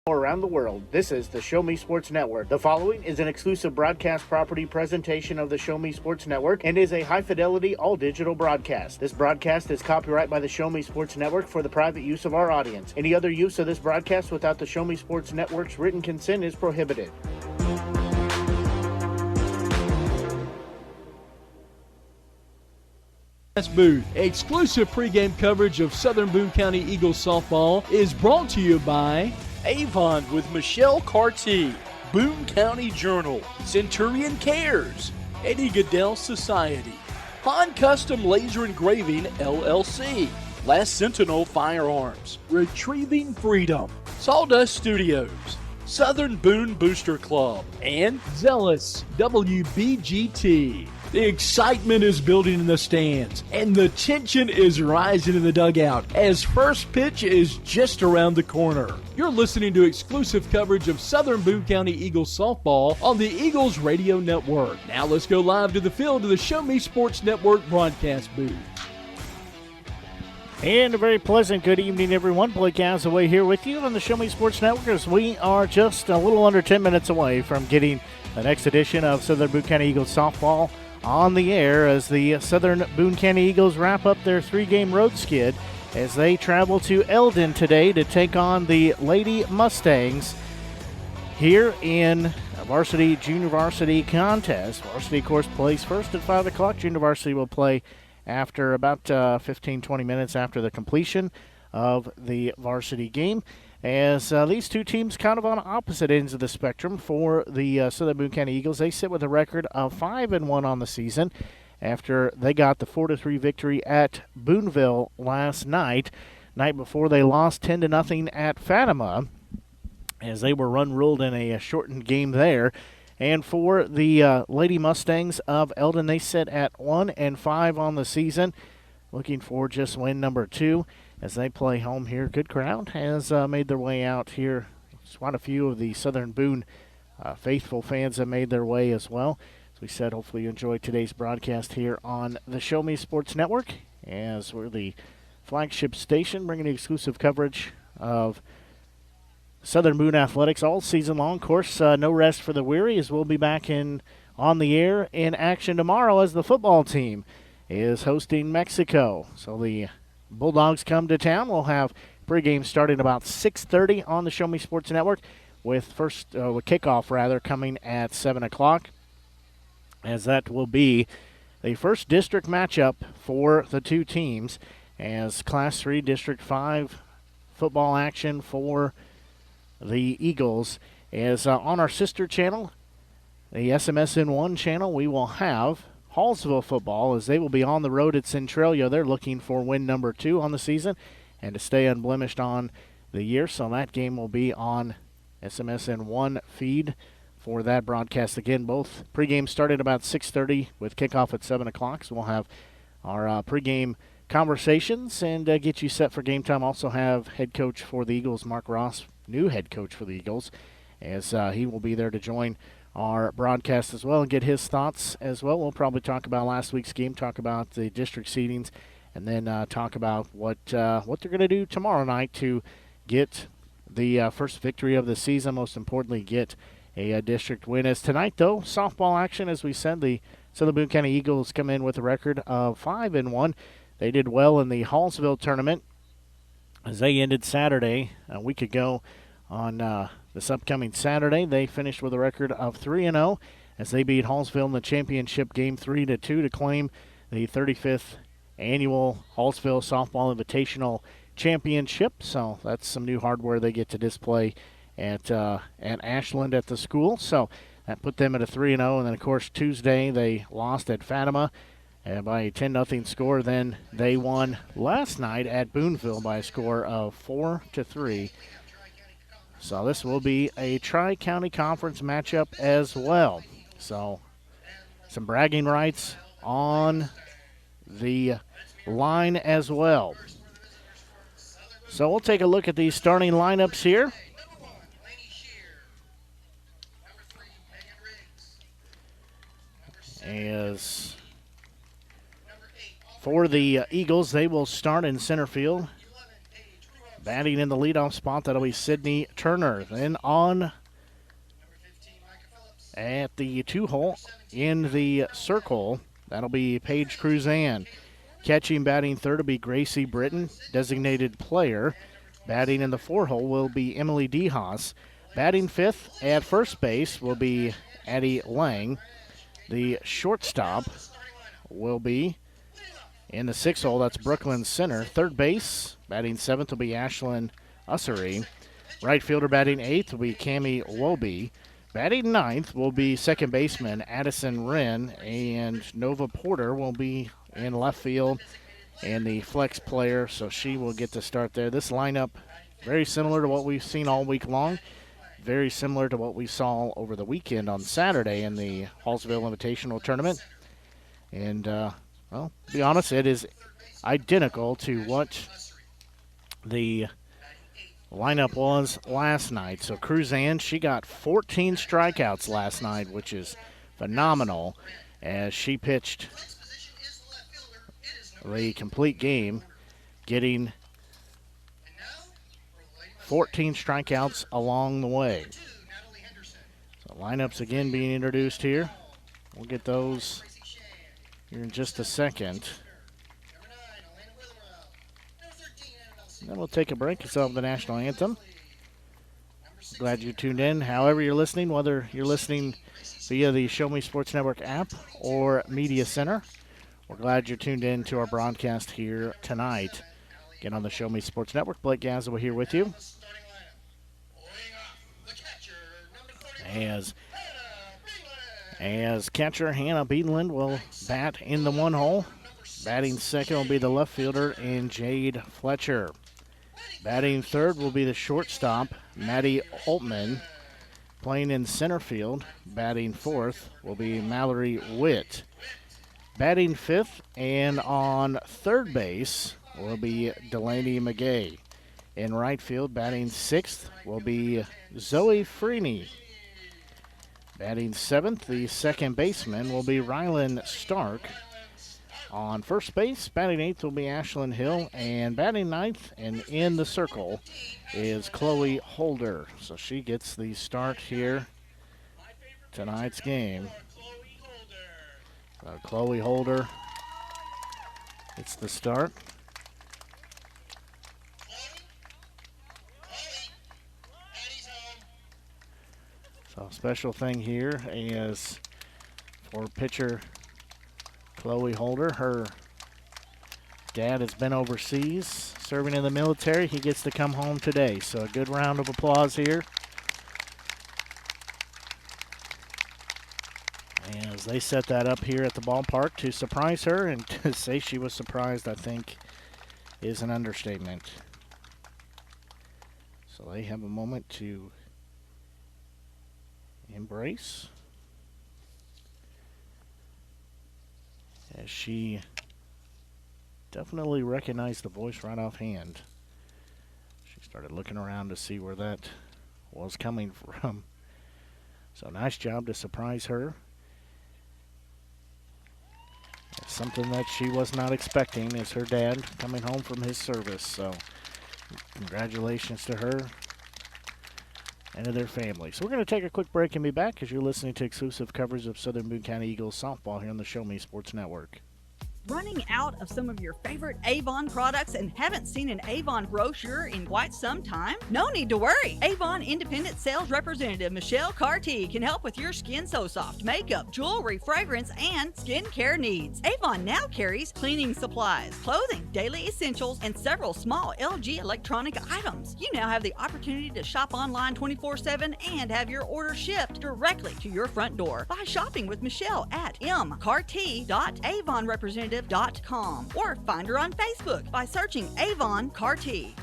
Around the world. This is the Show Me Sports Network. The following is an exclusive broadcast property presentation of the Show Me Sports Network and is a high-fidelity, all-digital broadcast. This broadcast is copyright by the Show Me Sports Network for the private use of our audience. Any other use of this broadcast without the Show Me Sports Network's written consent is prohibited. Booth. Exclusive pregame coverage of Southern Boone County Eagles softball is brought to you by Avon with Michelle Carty, Boone County Journal, Centurion Cares, Eddie Goodell Society, Han Custom Laser Engraving LLC, Last Sentinel Firearms, Retrieving Freedom, Sawdust Studios, Southern Boone Booster Club, and Zealous WBGT. The excitement is building in the stands, and the tension is rising in the dugout as first pitch is just around the corner. You're listening to exclusive coverage of Southern Boone County Eagles softball on the Eagles Radio Network. Now let's go live to the field to the Show Me Sports Network broadcast booth. And a very pleasant good evening, everyone. Blake Gazaway here with you on the Show Me Sports Network as we are just a little under 10 minutes away from getting the next edition of Southern Boone County Eagles softball on the air as the Southern Boone County Eagles wrap up their three-game road skid as they travel to Eldon today to take on the Lady Mustangs here in a varsity, junior varsity contest. Varsity, of course, plays first at 5 o'clock. Junior varsity will play after about 15-20 minutes after the completion of the varsity game. As these two teams kind of on opposite ends of the spectrum for the Southern Boone County Eagles. They sit with a record of 5-1 on the season after they got the 4-3 victory at Booneville last night. Night before they lost 10-0 at Fatima as they were run-ruled in a shortened game there. And for the Lady Mustangs of Eldon, they sit at 1-5 on the season, looking for just win number 2. As they play home here. Good crowd has made their way out here. Quite a few of the Southern Boone faithful fans have made their way as well. As we said, hopefully you enjoyed today's broadcast here on the Show Me Sports Network, as we're the flagship station bringing you exclusive coverage of Southern Boone athletics all season long. Of course, no rest for the weary, as we'll be back on the air in action tomorrow as the football team is hosting Mexico. So the Bulldogs come to town. We'll have pregame starting about 6:30 on the Show Me Sports Network, with kickoff coming at 7 o'clock, as that will be the first district matchup for the two teams, as Class 3 District 5 football action for the Eagles. As on our sister channel, the SMSN1 channel, we will have Hallsville football, as they will be on the road at Centralia. They're looking for win number 2 on the season and to stay unblemished on the year. So that game will be on SMSN1 feed for that broadcast. Again, both pregame started about 6:30 with kickoff at 7 o'clock. So we'll have our pregame conversations and get you set for game time. Also have head coach for the Eagles, Mark Ross, new head coach for the Eagles, as he will be there to join our broadcast as well and get his thoughts as well. We'll probably talk about last week's game, talk about the district seedings, and then talk about what they're going to do tomorrow night to get the first victory of the season. Most importantly, get a district win. As tonight, though, softball action, as we said, the Southern Boone County Eagles come in with a record of 5-1. They did well in the Hallsville tournament as they ended Saturday a week ago on this upcoming Saturday. They finished with a record of 3-0 as they beat Hallsville in the championship game 3-2 to claim the 35th annual Hallsville Softball Invitational Championship. So that's some new hardware they get to display at Ashland at the school. So that put them at a 3-0. And then, of course, Tuesday they lost at Fatima by a 10-0 score. Then they won last night at Booneville by a score of 4-3. So this will be a Tri-County Conference matchup as well. So some bragging rights on the line as well. So we'll take a look at these starting lineups here. As for the Eagles, they will start in center field. Batting in the leadoff spot, that'll be Sydney Turner. Then on at the 2-hole in the circle, that'll be Paige Cruzan. Catching, batting third will be Gracie Britton, designated player. Batting in the 4-hole will be Emily DeHaas. Batting fifth at first base will be Addie Lang. The shortstop will be in the 6-hole, that's Brooklyn Center. Third base, batting seventh will be Ashlyn Ussery. Right fielder batting eighth will be Cammie Wobie. Batting ninth will be second baseman Addison Wren, and Nova Porter will be in left field and the flex player, so she will get to start there. This lineup, very similar to what we've seen all week long. Very similar to what we saw over the weekend on Saturday in the Hallsville Invitational Tournament. And, well, to be honest, it is identical to what the lineup was last night. So Cruzan, she got 14 strikeouts last night, which is phenomenal, as she pitched the complete game, getting 14 strikeouts along the way. So lineups again being introduced here. We'll get those here in just a second. Then we'll take a break. It's of the national anthem. Glad you tuned in. However you're listening, whether you're listening via the Show Me Sports Network app or Media Center, we're glad you're tuned in to our broadcast here tonight. Again, on the Show Me Sports Network, Blake Gazza here with you. As catcher Hannah Beedland will bat in the 1-hole. Batting second will be the left fielder and Jade Fletcher. Batting third will be the shortstop Maddie Altman. Playing in center field, batting fourth will be Mallory Witt. Batting fifth and on third base will be Delaney McGay. In right field, batting sixth will be Zoe Freeney. Batting seventh, the second baseman will be Rylan Stark. On first base, batting eighth will be Ashlyn Hill, and batting ninth and in the circle is Chloe Holder. So she gets the start here tonight's game. Chloe Holder gets the start. So special thing here is for pitcher Chloe Holder. Her dad has been overseas serving in the military. He gets to come home today. So a good round of applause here. As they set that up here at the ballpark to surprise her, and to say she was surprised, I think, is an understatement. So they have a moment to embrace as she definitely recognized the voice right offhand. She started looking around to see where that was coming from. So nice job to surprise her. It's something that she was not expecting, is her dad coming home from his service. So congratulations to her and to their family. So we're going to take a quick break and be back as you're listening to exclusive coverage of Southern Boone County Eagles softball here on the Show Me Sports Network. Running out of some of your favorite Avon products and haven't seen an Avon brochure in quite some time? No need to worry. Avon Independent Sales Representative Michelle Carty can help with your Skin So Soft makeup, jewelry, fragrance, and skincare needs. Avon now carries cleaning supplies, clothing, daily essentials, and several small LG electronic items. You now have the opportunity to shop online 24/7 and have your order shipped directly to your front door by shopping with Michelle at mcarty.avonrepresentative.com or find her on Facebook by searching Avon Carty.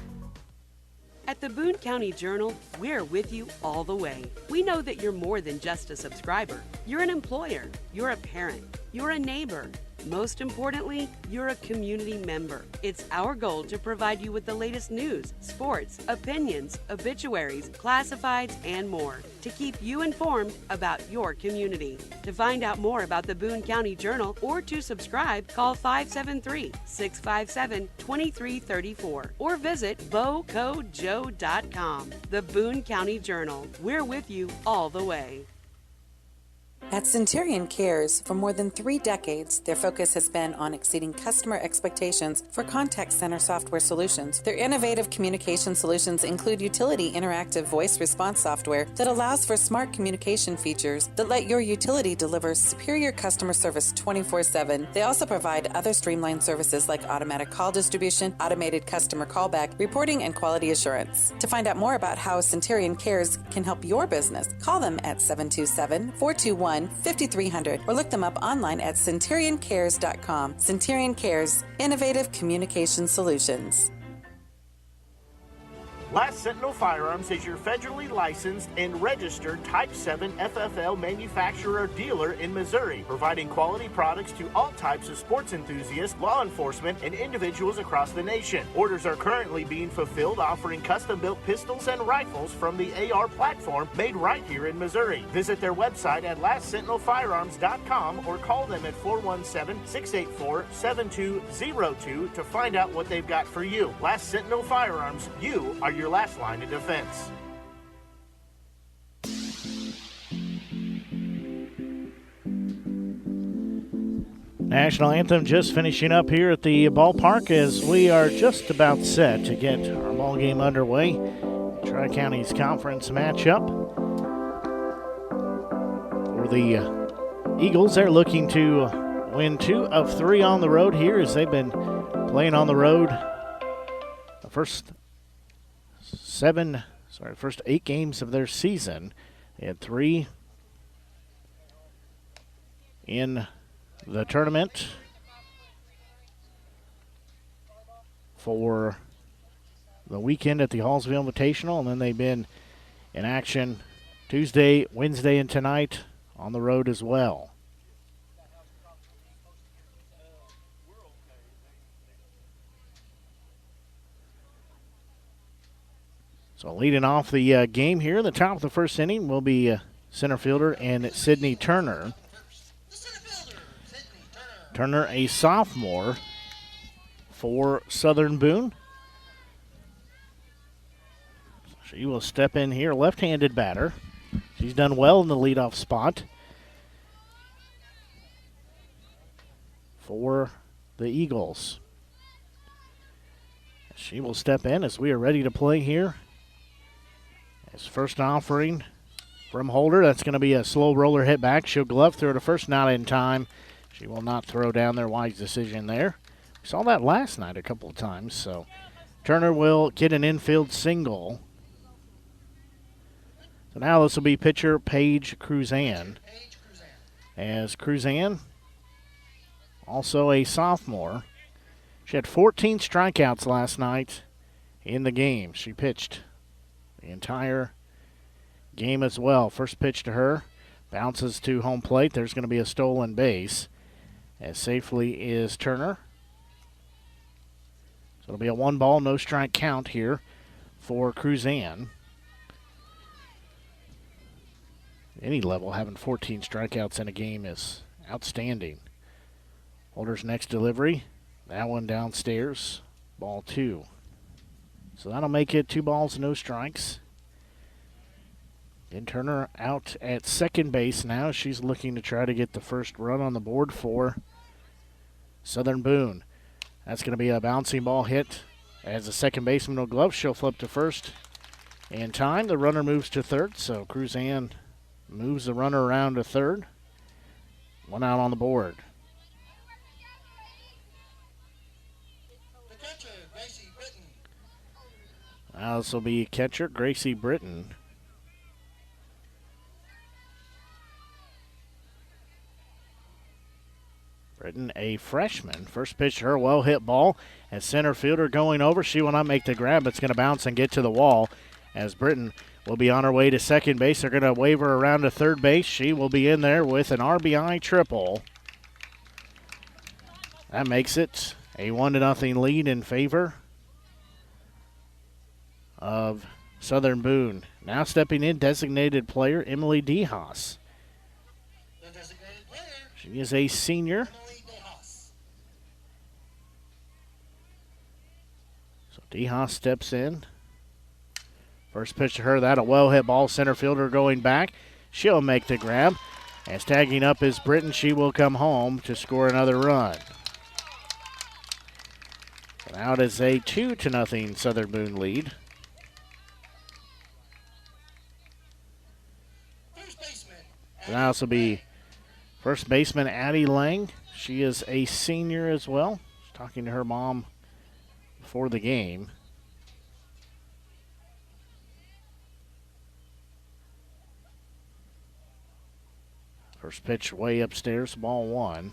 At the Boone County Journal, we're with you all the way. We know that you're more than just a subscriber. You're an employer, you're a parent, you're a neighbor, Most importantly, you're a community member. It's our goal to provide you with the latest news, sports, opinions, obituaries, classifieds, and more to keep you informed about your community. To find out more about the Boone County Journal or to subscribe, call 573-657-2334 or visit bocojoe.com. The Boone County Journal. We're with you all the way. At Centurion Cares, for more than 3 decades, their focus has been on exceeding customer expectations for contact center software solutions. Their innovative communication solutions include utility interactive voice response software that allows for smart communication features that let your utility deliver superior customer service 24/7. They also provide other streamlined services like automatic call distribution, automated customer callback, reporting, and quality assurance. To find out more about how Centurion Cares can help your business, call them at 727-421-5300 or look them up online at centurioncares.com. Centurion Cares, innovative communication solutions. Last Sentinel Firearms is your federally licensed and registered Type 7 FFL manufacturer dealer in Missouri, providing quality products to all types of sports enthusiasts, law enforcement, and individuals across the nation. Orders are currently being fulfilled, offering custom-built pistols and rifles from the AR platform made right here in Missouri. Visit their website at lastsentinelfirearms.com or call them at 417-684-7202 to find out what they've got for you. Last Sentinel Firearms, you are your last line of defense. National anthem just finishing up here at the ballpark as we are just about set to get our ball game underway. Tri-County's conference matchup for the Eagles. They're looking to win 2 of 3 on the road here as they've been playing on the road the first 8 games of their season. They had 3 in the tournament for the weekend at the Hallsville Invitational, and then they've been in action Tuesday, Wednesday, and tonight on the road as well. So leading off the game here, the top of the first inning will be center fielder and Sydney Turner. Turner, a sophomore for Southern Boone. She will step in here, left-handed batter. She's done well in the leadoff spot for the Eagles. She will step in as we are ready to play here. As first offering from Holder, that's going to be a slow roller hit back. She'll glove through to first, not in time. She will not throw down there. Wise decision there. We saw that last night a couple of times. So Turner will get an infield single. So now this will be pitcher Paige Cruzan. As Cruzan, also a sophomore, she had 14 strikeouts last night in the game. She pitched the entire game as well. First pitch to her, bounces to home plate. There's going to be a stolen base. As safely is Turner. So it'll be a 1-ball, no strike count here for Cruzan. Any level, having 14 strikeouts in a game is outstanding. Holder's next delivery, that one downstairs, ball 2. So that'll make it 2 balls, no strikes. And Turner out at second base now. She's looking to try to get the first run on the board for Southern Boone. That's going to be a bouncing ball hit. As the second baseman no glove, she'll flip to first in time. The runner moves to third, so Cruzan moves the runner around to third. 1 out on the board. Now this will be catcher Gracie Britton. Britton, a freshman. First pitch to her, well hit ball. As center fielder going over, she will not make the grab. It's going to bounce and get to the wall. As Britton will be on her way to second base. They're going to wave her around to third base. She will be in there with an RBI triple. That makes it a 1-0 lead in favor of Southern Boone. Now stepping in, designated player Emily DeHaas. She is a senior. So DeHaas steps in. First pitch to her, that a well-hit ball. Center fielder going back. She'll make the grab. As tagging up is Britton, she will come home to score another run. So now it is a 2-0 Southern Boone lead. Now this will be first baseman Addie Lang. She is a senior as well. She's talking to her mom before the game. First pitch way upstairs, ball 1.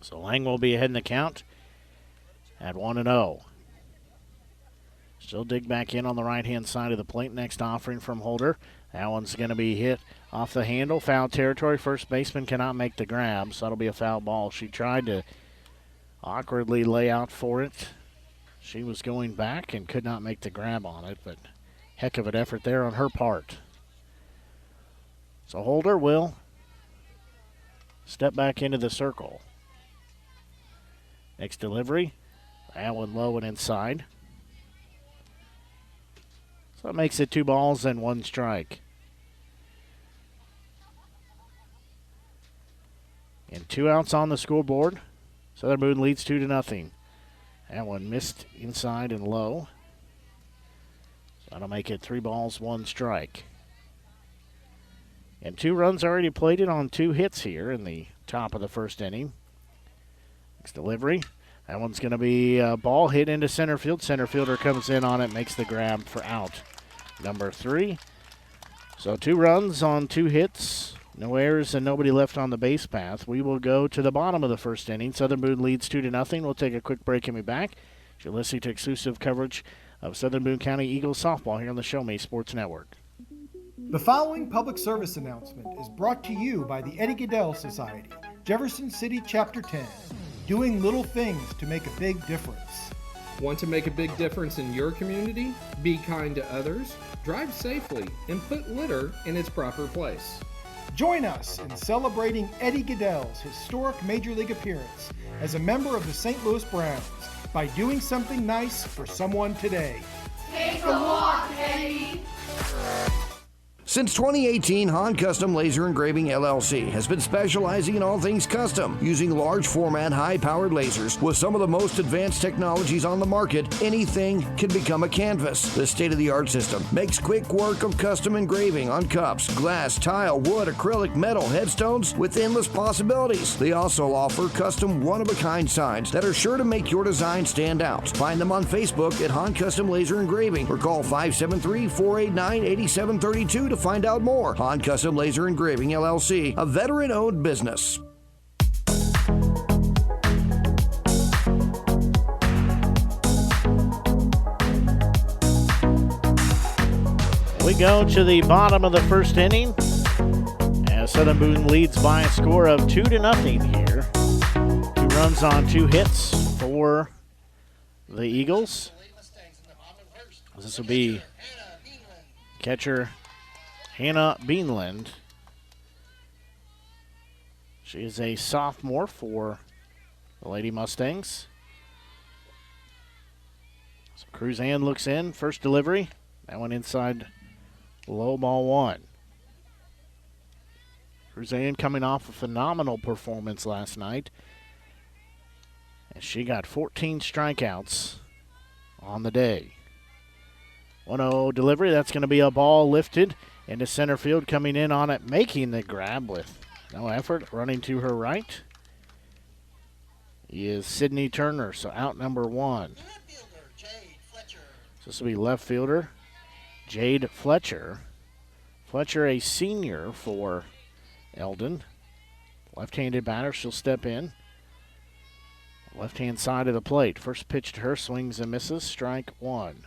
So Lang will be ahead in the count at 1-0. She'll dig back in on the right-hand side of the plate. Next offering from Holder. That one's going to be hit off the handle. Foul territory. First baseman cannot make the grab, so that'll be a foul ball. She tried to awkwardly lay out for it. She was going back and could not make the grab on it, but heck of an effort there on her part. So Holder will step back into the circle. Next delivery, that one low and inside. So it makes it 2 balls and 1 strike. And 2 outs on the scoreboard. Southern Boone leads 2-0. That one missed inside and low. So that'll make it 3 balls, 1 strike. And 2 runs already plated on 2 hits here in the top of the first inning. Next delivery. That one's going to be a ball hit into center field. Center fielder comes in on it, makes the grab for out number 3. So 2 runs on 2 hits. No errors and nobody left on the base path. We will go to the bottom of the first inning. Southern Boone leads 2-0. We'll take a quick break and be back. You're listening to exclusive coverage of Southern Boone County Eagles softball here on the Show Me Sports Network. The following public service announcement is brought to you by the Eddie Gaedel Society, Jefferson City Chapter 10, doing little things to make a big difference. Want to make a big difference in your community? Be kind to others, drive safely, and put litter in its proper place. Join us in celebrating Eddie Gaedel's historic Major League appearance as a member of the St. Louis Browns by doing something nice for someone today. Take a walk, Eddie! Since 2018, Han Custom Laser Engraving LLC has been specializing in all things custom, using large format, high-powered lasers with some of the most advanced technologies on the market. Anything can become a canvas. The state-of-the-art system makes quick work of custom engraving on cups, glass, tile, wood, acrylic, metal, headstones with endless possibilities. They also offer custom one-of-a-kind signs that are sure to make your design stand out. Find them on Facebook at Han Custom Laser Engraving or call 573-489-8732 to find out more. Han Custom Laser Engraving LLC, a veteran-owned business. We go to the bottom of the first inning as Southern Boone leads by a score of 2-0 here. 2 runs on 2 hits for the Eagles. This will be catcher Hannah Beanland. She is a sophomore for the Lady Mustangs. So Cruzan looks in. First delivery. That one inside, low, ball 1. Cruzan coming off a phenomenal performance last night. And she got 14 strikeouts on the day. 1-0 delivery. That's going to be a ball lifted into center field, coming in on it, making the grab with no effort, running to her right is Sydney Turner, so out number 1. So this will be left fielder Jade Fletcher. Fletcher, a senior for Eldon. Left-handed batter, she'll step in. Left-hand side of the plate. First pitch to her, swings and misses, strike 1.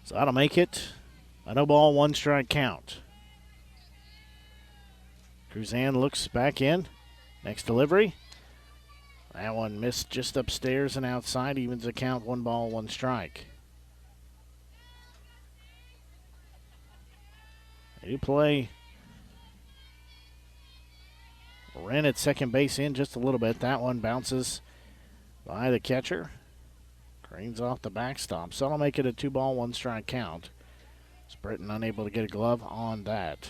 So that'll make it a no ball, 1 strike count. Cruzan looks back in. Next delivery. That one missed just upstairs and outside. Evens the count, 1 ball, 1 strike. They do play Wren at second base in just a little bit. That one bounces by the catcher. Cranes off the backstop. So that'll make it a 2 ball, 1 strike count. It's Britton unable to get a glove on that.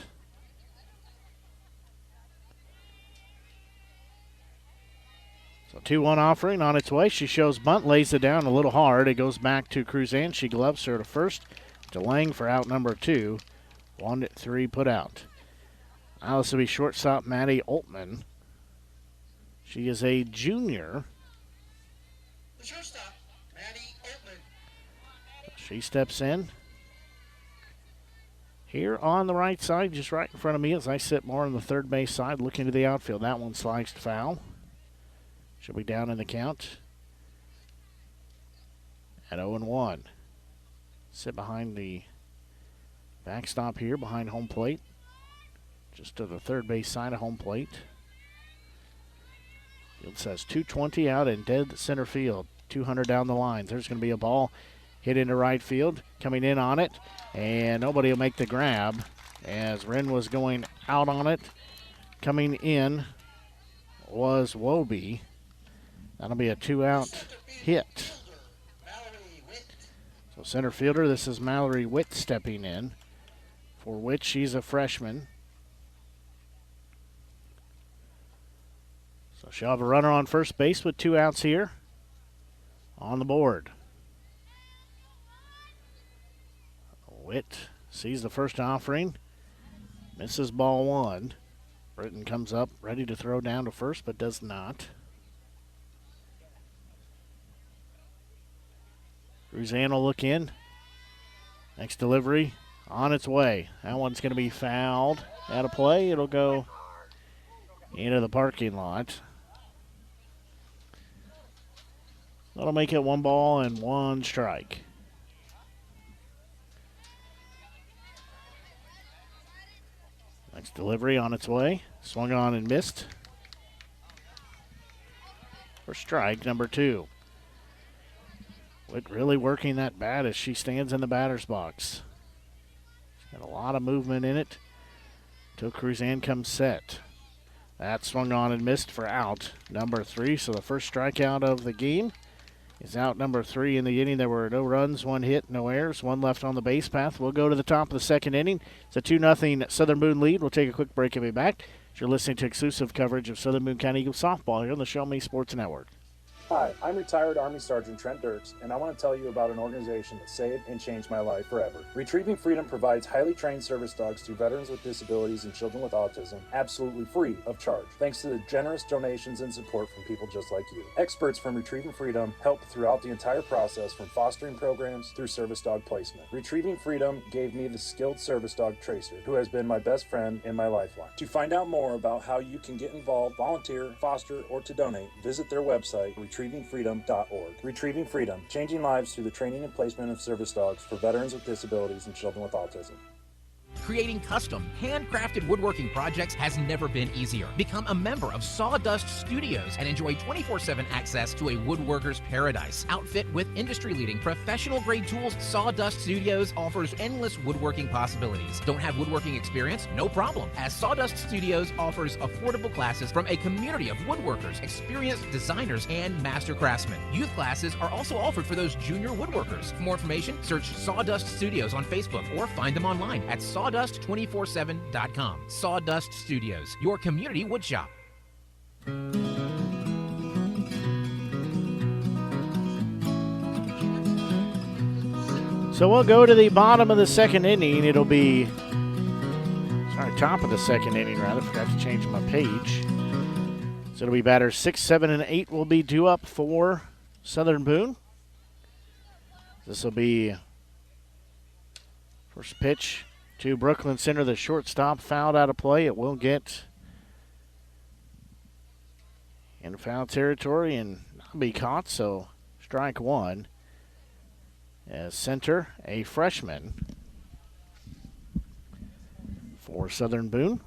So 2-1 offering on its way. She shows bunt, lays it down a little hard. It goes back to Cruzan. She gloves her to first. Delaying for out number 2. 1-3 put out. Now this will be shortstop Maddie Altman. She is a junior. The shortstop, Maddie Altman. She steps in. Here on the right side, just right in front of me as I sit more on the third base side, looking to the outfield. That one sliced foul. She'll be down in the count at 0-1. Sit behind the backstop here, behind home plate. Just to the third base side of home plate. Field says 220 out in dead center field. 200 down the line. There's going to be a ball hit into right field. Coming in on it. And nobody will make the grab as Wren was going out on it. Coming in was Wobie. That'll be a 2-out hit. So center fielder, this is Mallory Witt stepping in, for which she's a freshman. So she'll have a runner on first base with 2 outs here on the board. Witt sees the first offering, misses ball 1. Britton comes up ready to throw down to first, but does not. Cruzan will look in. Next delivery on its way. That one's going to be fouled. Out of play. It'll go into the parking lot. That'll make it 1 ball and 1 strike. Next delivery on its way. Swung on and missed. For strike number 2. Witt really working that bat as she stands in the batter's box. She's got a lot of movement in it till Cruzan comes set. That swung on and missed for out number 3. So the first strikeout of the game is out number 3 in the inning. There were no runs, 1 hit, no errors, 1 left on the base path. We'll go to the top of the second inning. It's a 2-0 Southern Boone lead. We'll take a quick break and be back. You're listening to exclusive coverage of Southern Boone County Eagles softball here on the Show Me Sports Network. Hi, I'm retired Army Sergeant Trent Dirks, and I want to tell you about an organization that saved and changed my life forever. Retrieving Freedom provides highly trained service dogs to veterans with disabilities and children with autism, absolutely free of charge, thanks to the generous donations and support from people just like you. Experts from Retrieving Freedom help throughout the entire process, from fostering programs through service dog placement. Retrieving Freedom gave me the skilled service dog Tracer, who has been my best friend and my lifeline. To find out more about how you can get involved, volunteer, foster, or to donate, visit their website, retrievingfreedom.org. Retrieving Freedom, changing lives through the training and placement of service dogs for veterans with disabilities and children with autism. Creating custom, handcrafted woodworking projects has never been easier. Become a member of Sawdust Studios and enjoy 24/7 access to a woodworker's paradise. Outfit with industry-leading professional-grade tools, Sawdust Studios offers endless woodworking possibilities. Don't have woodworking experience? No problem, as Sawdust Studios offers affordable classes from a community of woodworkers, experienced designers, and master craftsmen. Youth classes are also offered for those junior woodworkers. For more information, search Sawdust Studios on Facebook or find them online at sawdust247.com. Sawdust Studios, your community woodshop. So we'll go to the bottom of the second inning. It'll be, top of the second inning, rather. Forgot to change my page. So it'll be batters 6, 7, and 8 will be due up for Southern Boone. This will be first pitch to Brooklyn Center, the shortstop, fouled out of play. It will get in foul territory and not be caught, so strike 1. As center, a freshman for Southern Boone.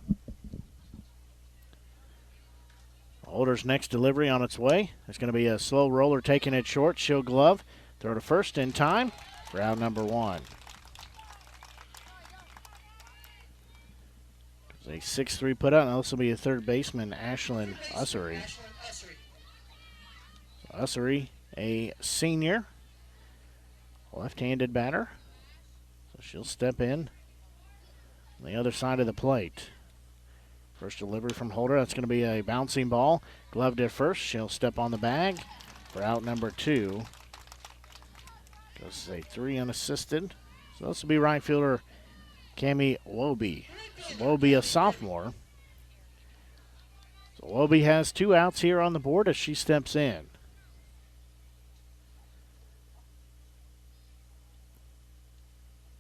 Holder's next delivery on its way. There's going to be a slow roller taking it short. She'll glove. Throw to first in time for out number 1. A 6-3 put out. Now this will be a third baseman, Ashlyn Ussery. Ussery, a senior, left-handed batter. So she'll step in on the other side of the plate. First delivery from Holder. That's going to be a bouncing ball. Gloved at first. She'll step on the bag for out number 2. Goes a 3 unassisted. So this will be right fielder Cammie Wobie. Wobie, a sophomore. So Wobie has 2 outs here on the board as she steps in.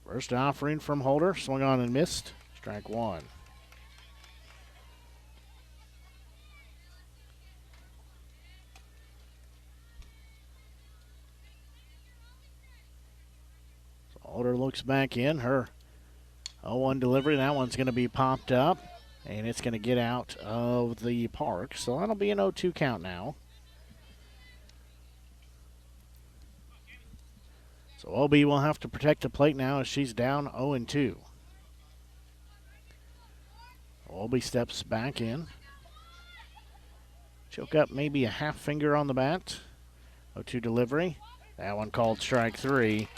First offering from Holder. Swung on and missed. Strike 1. So Holder looks back in. Her 0-1 delivery. That one's going to be popped up, and it's going to get out of the park. So that'll be an 0-2 count now. So Obie will have to protect the plate now as she's down 0-2. Obie steps back in. Choke up maybe a half finger on the bat. 0-2 delivery. That one called strike 3.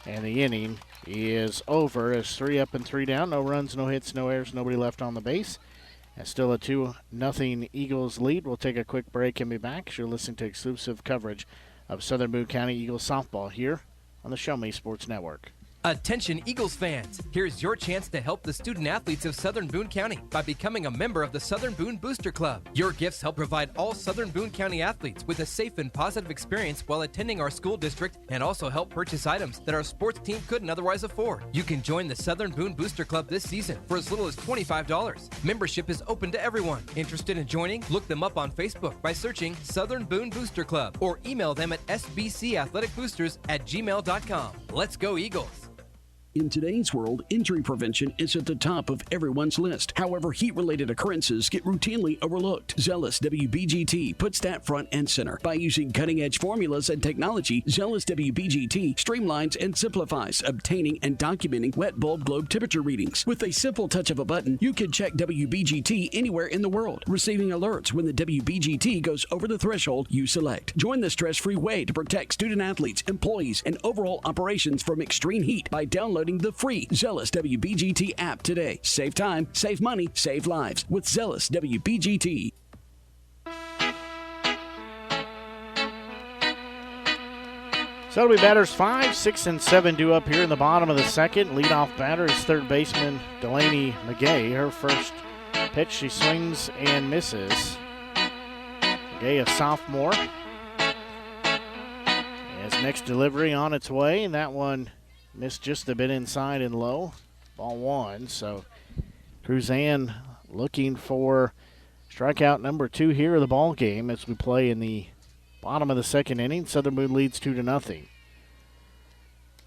And the inning is over as 3 up and 3 down. No runs, no hits, no errors, nobody left on the base. And still a 2-0 Eagles lead. We'll take a quick break and be back. You're listening to exclusive coverage of Southern Boone County Eagles softball here on the Show Me Sports Network. Attention Eagles fans, here's your chance to help the student athletes of Southern Boone County by becoming a member of the Southern Boone Booster Club. Your gifts help provide all Southern Boone County athletes with a safe and positive experience while attending our school district, and also help purchase items that our sports team couldn't otherwise afford. You can join the Southern Boone Booster Club this season for as little as $25. Membership is open to everyone. Interested in joining? Look them up on Facebook by searching Southern Boone Booster Club or email them at sbcathleticboosters@gmail.com. Let's go Eagles! In today's world, injury prevention is at the top of everyone's list. However, heat-related occurrences get routinely overlooked. Zealous WBGT puts that front and center. By using cutting-edge formulas and technology, Zealous WBGT streamlines and simplifies obtaining and documenting wet bulb globe temperature readings. With a simple touch of a button, you can check WBGT anywhere in the world, receiving alerts when the WBGT goes over the threshold you select. Join the stress-free way to protect student-athletes, employees, and overall operations from extreme heat by downloading the free Zealous WBGT app today. Save time, save money, save lives with Zealous WBGT. So it'll be batters 5, 6, and 7 due up here in the bottom of the second. Leadoff batter is third baseman Delaney McGay. Her first pitch, she swings and misses. McGay, a sophomore. His next delivery on its way, and that one missed just a bit inside and low. Ball 1. So Cruzan looking for strikeout number 2 here of the ball game as we play in the bottom of the second inning. Southern Boone leads 2-0.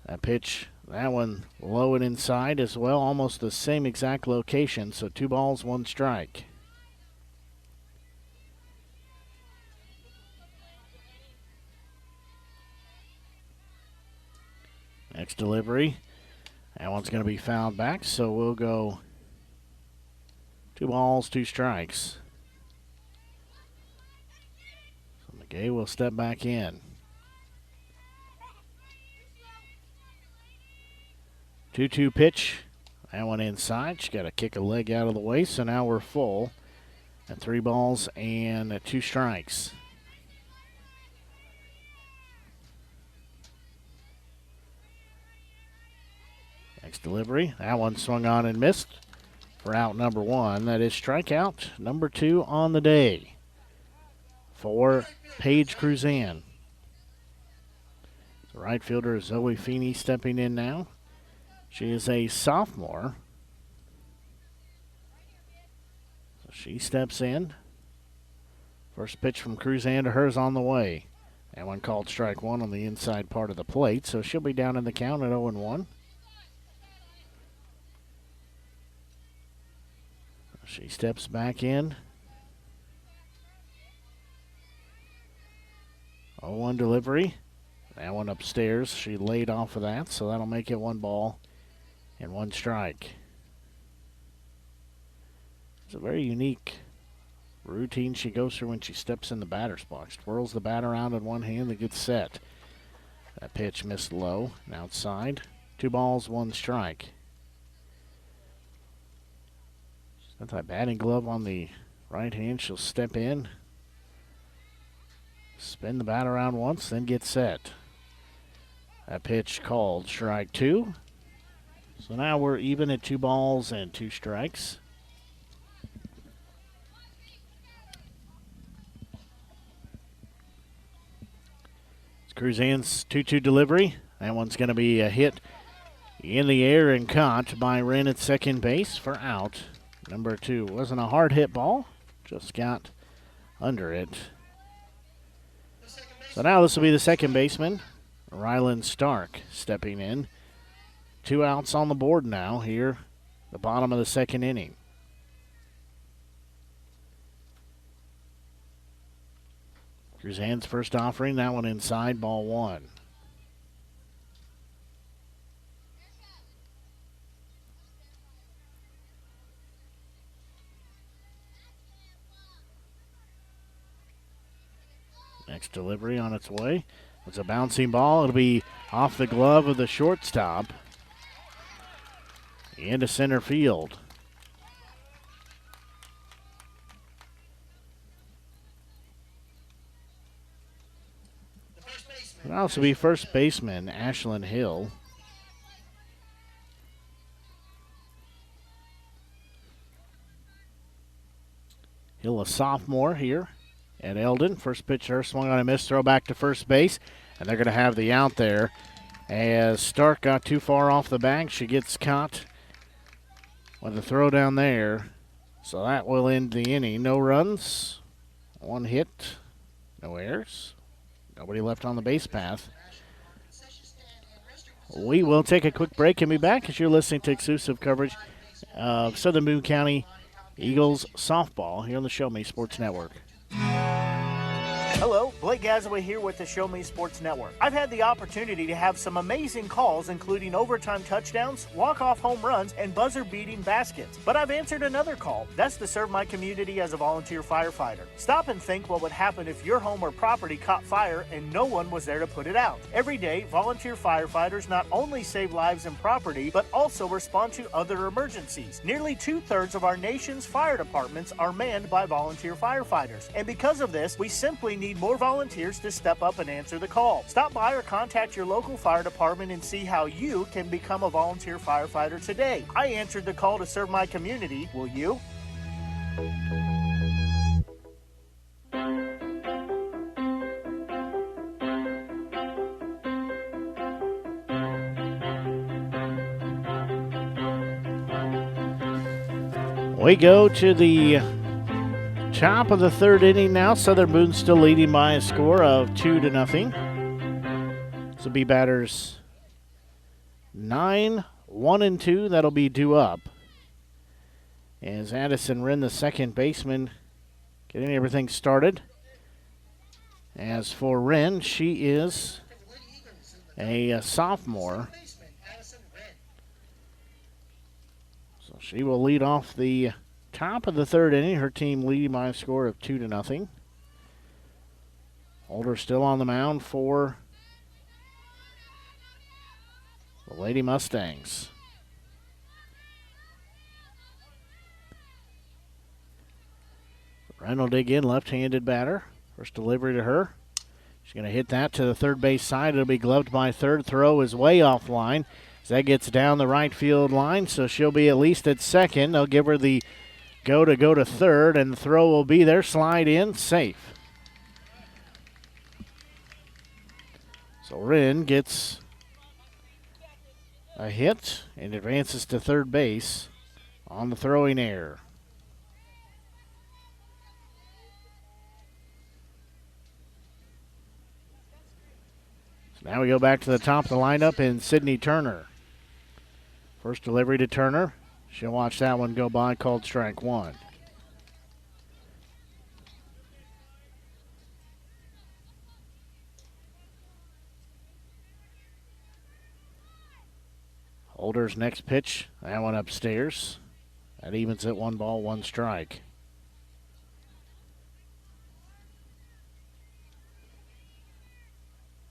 That pitch, that one low and inside as well, almost the same exact location. So 2 balls, 1 strike. Next delivery. That one's going to be fouled back, so we'll go 2 balls, 2 strikes. So McGay will step back in. 2-2 pitch. That one inside. She's got to kick a leg out of the way, so now we're full at 3 balls and 2 strikes. Next delivery. That one swung on and missed for out number 1. That is strikeout number 2 on the day for Paige Cruzan. The right fielder Zoe Feeney stepping in now. She is a sophomore. So she steps in. First pitch from Cruzan to hers on the way. That one called strike 1 on the inside part of the plate, so she'll be down in the count at 0-1. She steps back in. 0-1 delivery. That one upstairs. She laid off of that, so that'll make it 1 ball and 1 strike. It's a very unique routine she goes through when she steps in the batter's box. Twirls the bat around in one hand and gets set. That pitch missed low and outside. 2 balls, 1 strike. She's got that batting glove on the right hand. She'll step in, spin the bat around once, then get set. That pitch called strike 2. So now we're even at 2 balls and 2 strikes. Cruzan's 2-2 delivery. That one's going to be a hit in the air and caught by Wren at second base for out. Number 2. Wasn't a hard hit ball, just got under it. So now this will be the second baseman, Rylan Stark, stepping in. 2 outs on the board now here, the bottom of the second inning. Cruzan's first offering, that one inside, ball 1. Next delivery on its way. It's a bouncing ball. It'll be off the glove of the shortstop into center field. It'll also be first baseman Ashlyn Hill. Hill, a sophomore here at Eldon. First pitch her swung on a miss, throw back to first base, and they're going to have the out there as Stark got too far off the bag. She gets caught with the throw down there, so that will end the inning. No runs, 1 hit, no errors. Nobody left on the base path. We will take a quick break and be back as you're listening to exclusive coverage of Southern Boone County Eagles softball here on the Show Me Sports Network. Hello, Blake Gazaway here with the Show Me Sports Network. I've had the opportunity to have some amazing calls, including overtime touchdowns, walk-off home runs, and buzzer-beating baskets. But I've answered another call. That's to serve my community as a volunteer firefighter. Stop and think what would happen if your home or property caught fire and no one was there to put it out. Every day, volunteer firefighters not only save lives and property, but also respond to other emergencies. Nearly 2/3 of our nation's fire departments are manned by volunteer firefighters. And because of this, we simply need more volunteers to step up and answer the call. Stop by or contact your local fire department and see how you can become a volunteer firefighter today. I answered the call to serve my community. Will you? We go to the top of the third inning now. Southern Boone still leading by a score of 2-0. This will be batters 9, 1, and 2. That'll be due up. As Addison Wren, the second baseman, getting everything started. As for Wren, she is a sophomore. So she will lead off the top of the third inning. Her team leading by a score of 2-0. Holder still on the mound for the Lady Mustangs. Wren will dig in, left-handed batter. First delivery to her. She's going to hit that to the third base side. It'll be gloved by third. Throw is way offline. As that gets down the right field line, so she'll be at least at second. They'll give her the go to third, and the throw will be there. Slide in, safe. So Wren gets a hit and advances to third base on the throwing error. So now we go back to the top of the lineup in Sydney Turner. First delivery to Turner. She'll watch that one go by, called strike 1. Boulder's next pitch, that one upstairs. That evens at 1 ball, 1 strike.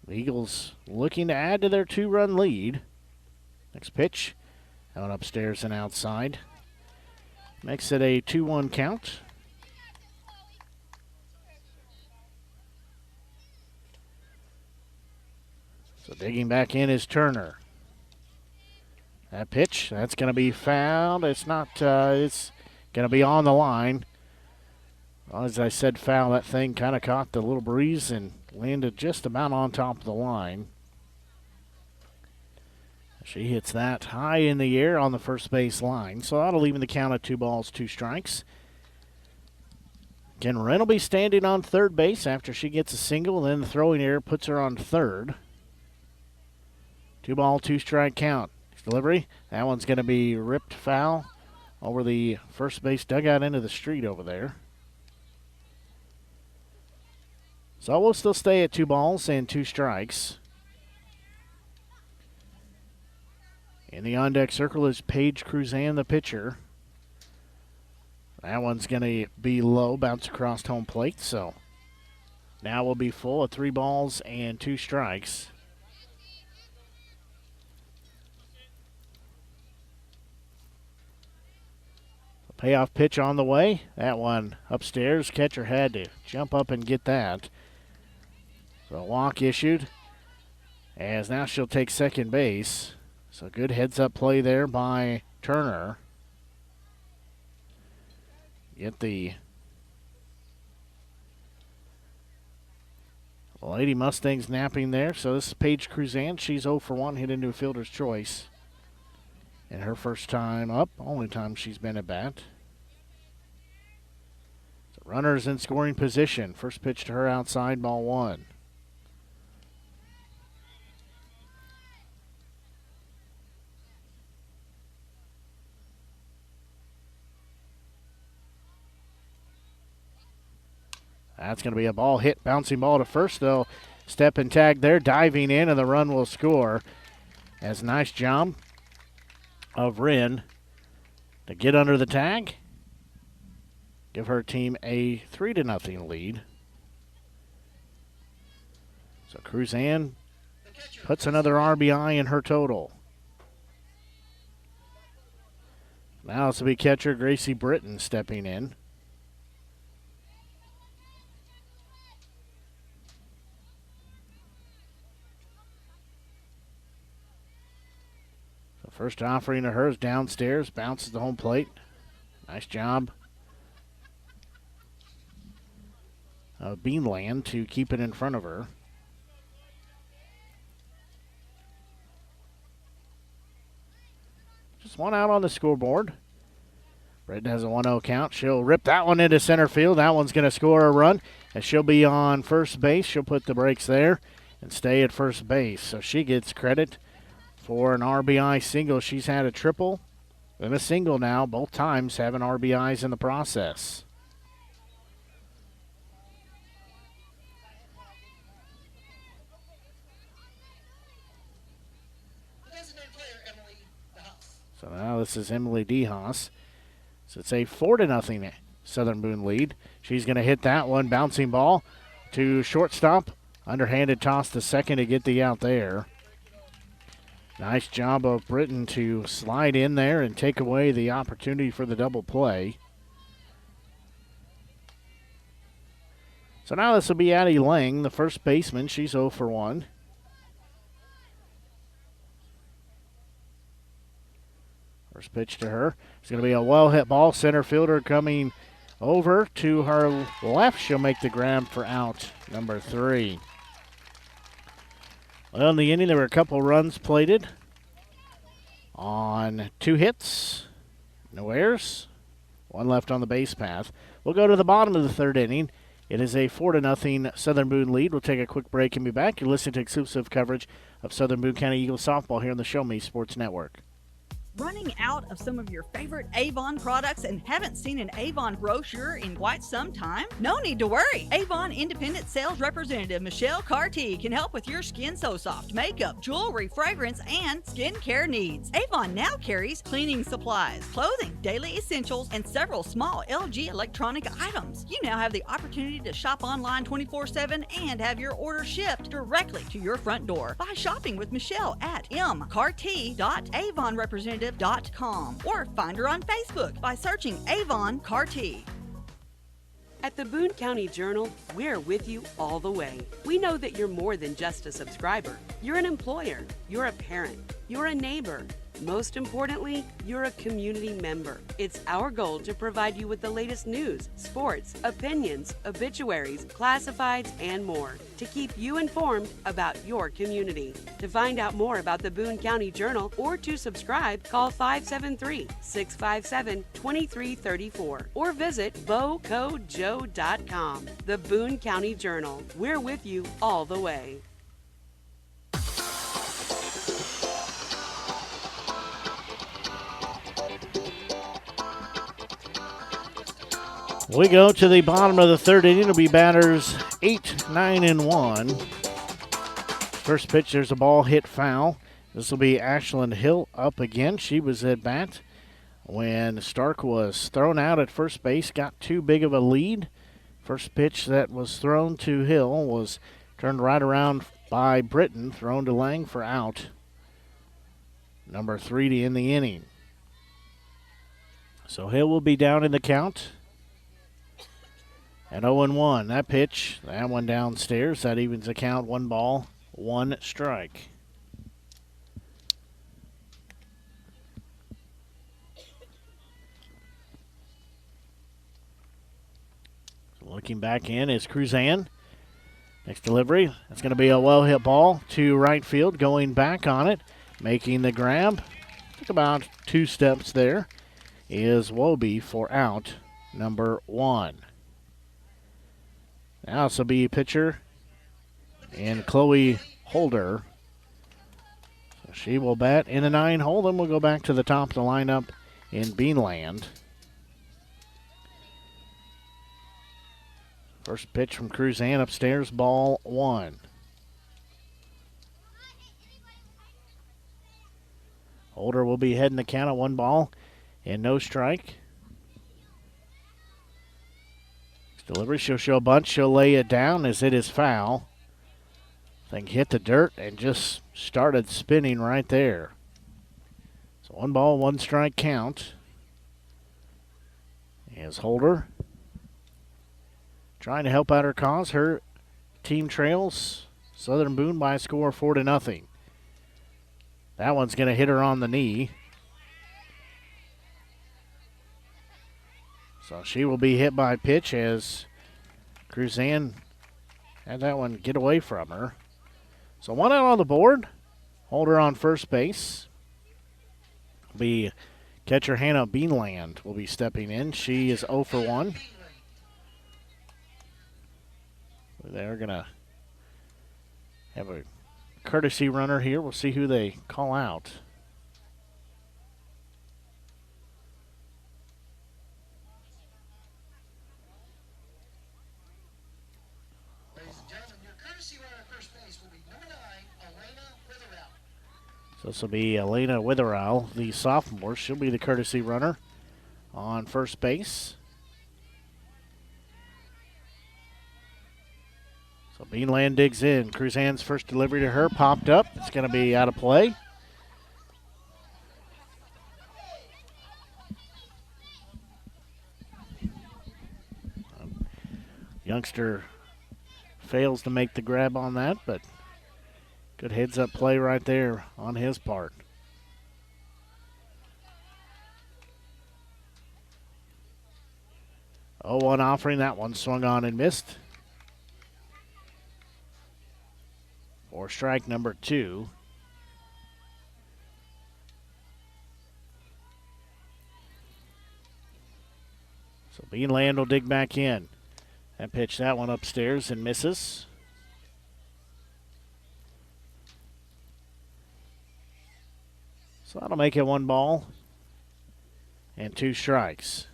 The Eagles looking to add to their 2-run lead. Next pitch, that one upstairs and outside. Makes it a 2-1 count. So digging back in is Turner. That pitch, that's going to be fouled. It's not, it's going to be on the line. Well, as I said, foul, that thing kind of caught the little breeze and landed just about on top of the line. She hits that high in the air on the first base line. So that'll even the count at 2 balls, 2 strikes. Again, Wren will be standing on third base after she gets a single. Then the throwing error puts her on third. 2 ball, 2 strike count. Delivery. That one's going to be ripped foul over the first base dugout into the street over there. So we'll still stay at 2 balls and 2 strikes. In the on-deck circle is Paige Cruzan, the pitcher. That one's going to be low, bounce across home plate. So now we'll be full at 3 balls and 2 strikes. Payoff pitch on the way. That one upstairs. Catcher had to jump up and get that. So a walk issued. As now she'll take second base. So good heads-up play there by Turner. Get the Lady Mustangs napping there. So this is Paige Cruzan. She's 0 for 1, hit into a fielder's choice. And her first time up, only time she's been at bat. So runners in scoring position. First pitch to her outside, ball 1. That's going to be a ball hit, bouncing ball to first, though. Step and tag there, diving in, and the run will score. As nice job of Wren to get under the tag, give her team a 3-0 lead. So Cruzan puts another RBI in her total. Now this will be catcher Gracie Britton stepping in. First offering to her is downstairs, bounces the home plate. Nice job of Beanland to keep it in front of her. Just 1 out on the scoreboard. Britton has a 1-0 count. She'll rip that one into center field. That one's going to score a run, and she'll be on first base. She'll put the brakes there and stay at first base. So she gets credit for an RBI single. She's had a triple and a single now, both times having RBIs in the process. So now this is Emily DeHaas. So it's a 4-0 Southern Boone lead. She's going to hit that one, bouncing ball to shortstop. Underhanded toss to second to get the out there. Nice job of Britton to slide in there and take away the opportunity for the double play. So now this will be Addie Lang, the first baseman. She's 0 for 1. First pitch to her. It's going to be a well-hit ball. Center fielder coming over to her left. She'll make the grab for out number 3. Well, in the inning, there were a couple runs plated on 2 hits. No errors. 1 left on the base path. We'll go to the bottom of the 3rd inning. It is a 4-0 Southern Boone lead. We'll take a quick break and be back. You're listening to exclusive coverage of Southern Boone County Eagles softball here on the Show Me Sports Network. Running out of some of your favorite Avon products and haven't seen an Avon brochure in quite some time? No need to worry. Avon Independent Sales Representative Michelle Carty can help with your Skin So Soft makeup, jewelry, fragrance, and skincare needs. Avon now carries cleaning supplies, clothing, daily essentials, and several small LG electronic items. You now have the opportunity to shop online 24/7 and have your order shipped directly to your front door by shopping with Michelle at mcarty.avonrepresentative.com or find her on Facebook by searching Avon Carty. At the Boone County Journal, we're with you all the way. We know that you're more than just a subscriber. You're an employer, you're a parent, you're a neighbor. Most importantly, you're a community member. It's our goal to provide you with the latest news, sports, opinions, obituaries, classifieds, and more to keep you informed about your community. To find out more about the Boone County Journal or to subscribe, call 573-657-2334 or visit bocojoe.com. The Boone County Journal. We're with you all the way. We go to the bottom of the third inning. It'll be batters 8, 9, and 1. First pitch, there's a ball hit foul. This will be Ashlyn Hill up again. She was at bat when Stark was thrown out at first base, got too big of a lead. First pitch that was thrown to Hill was turned right around by Britton, thrown to Lang for out. Number 3 to end the inning. So Hill will be down in the count. And 0-1, that pitch, that one downstairs, that evens the count, 1 ball, 1 strike. So looking back in is Cruzan. Next delivery, that's going to be a well-hit ball to right field, going back on it, making the grab. Took about 2 steps there, is Wobie for out, number 1. Now this will be pitcher and Chloe Holder. So she will bat in the 9 hole. Then we'll go back to the top of the lineup in Beanland. First pitch from Cruzan upstairs, ball 1. Holder will be heading the count at 1 ball and no strike. Delivery, she'll show a bunch. She'll lay it down as it is foul. Thing hit the dirt and just started spinning right there. So 1 ball, 1 strike count. As Holder trying to help out her cause. Her team trails Southern Boone by a score of 4-0. That one's going to hit her on the knee. So she will be hit by a pitch as Cruzan had that one get away from her. So 1 out on the board. Holder on first base. Be catcher Hannah Beanland will be stepping in. She is 0 for 1. They're going to have a courtesy runner here. We'll see who they call out. So this will be Elena Witherell, the sophomore. She'll be the courtesy runner on first base. So Beanland digs in. Cruzan's first delivery to her popped up. It's going to be out of play. Youngster fails to make the grab on that, but good heads-up play right there on his part. Oh, 1 offering. That one swung on and missed. For strike number 2. So Beanland will dig back in. And pitch that one upstairs and misses. So that'll make it 1 ball and 2 strikes.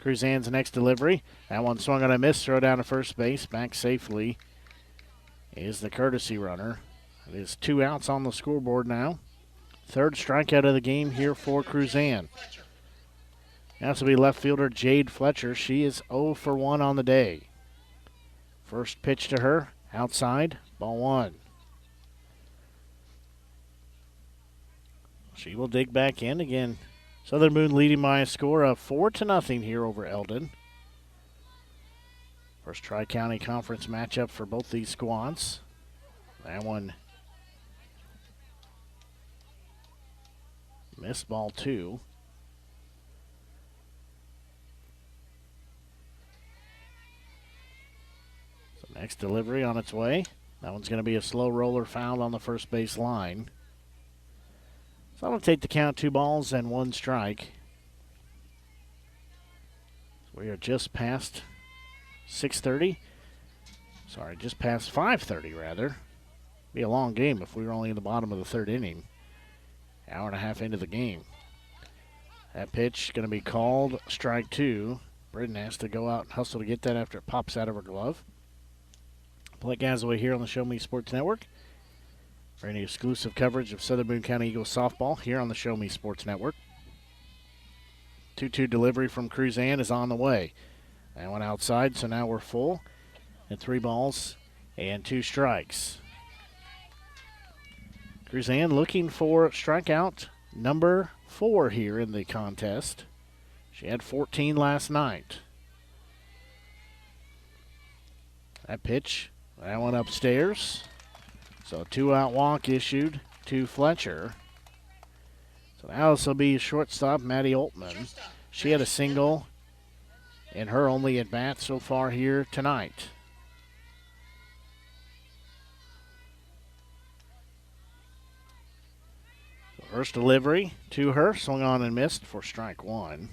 Cruzan's next delivery. That one swung on a miss. Throw down to first base. Back safely is the courtesy runner. It is 2 outs on the scoreboard now. 3rd strikeout of the game here for Cruzan. Has to be left fielder Jade Fletcher. She is 0 for 1 on the day. First pitch to her, outside, ball 1. She will dig back in again. Southern Boone leading by a score of 4-0 here over Eldon. First Tri-County Conference matchup for both these squads. That one missed, ball 2. So next delivery on its way. That one's going to be a slow roller foul on the first base line. So that'll take the count, 2 balls and 1 strike. We are just past 6:30. Sorry, just past 5:30 rather. Be a long game if we were only in the bottom of the 3rd inning. Hour and a half into the game. That pitch going to be called strike 2. Britton has to go out and hustle to get that after it pops out of her glove. Blake Gazaway here on the Show Me Sports Network. For any exclusive coverage of Southern Boone County Eagles softball here on the Show Me Sports Network. 2-2 delivery from Cruzan is on the way. That one outside, so now we're full. And 3 balls and 2 strikes. Cruzan looking for strikeout number 4 here in the contest. She had 14 last night. That pitch, that one upstairs. So a 2-out walk issued to Fletcher. So now this will be shortstop Maddie Altman. She had a single in her only at bat so far here tonight. So first delivery to her, swung on and missed for strike 1.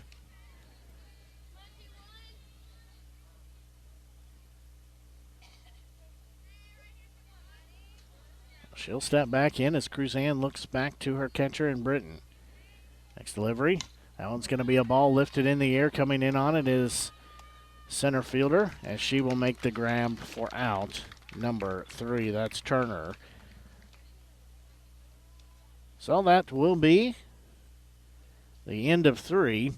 She'll step back in as Cruzan looks back to her catcher in Britton. Next delivery. That one's going to be a ball lifted in the air. Coming in on it is center fielder as she will make the grab for out number 3. That's Turner. So that will be the end of 3.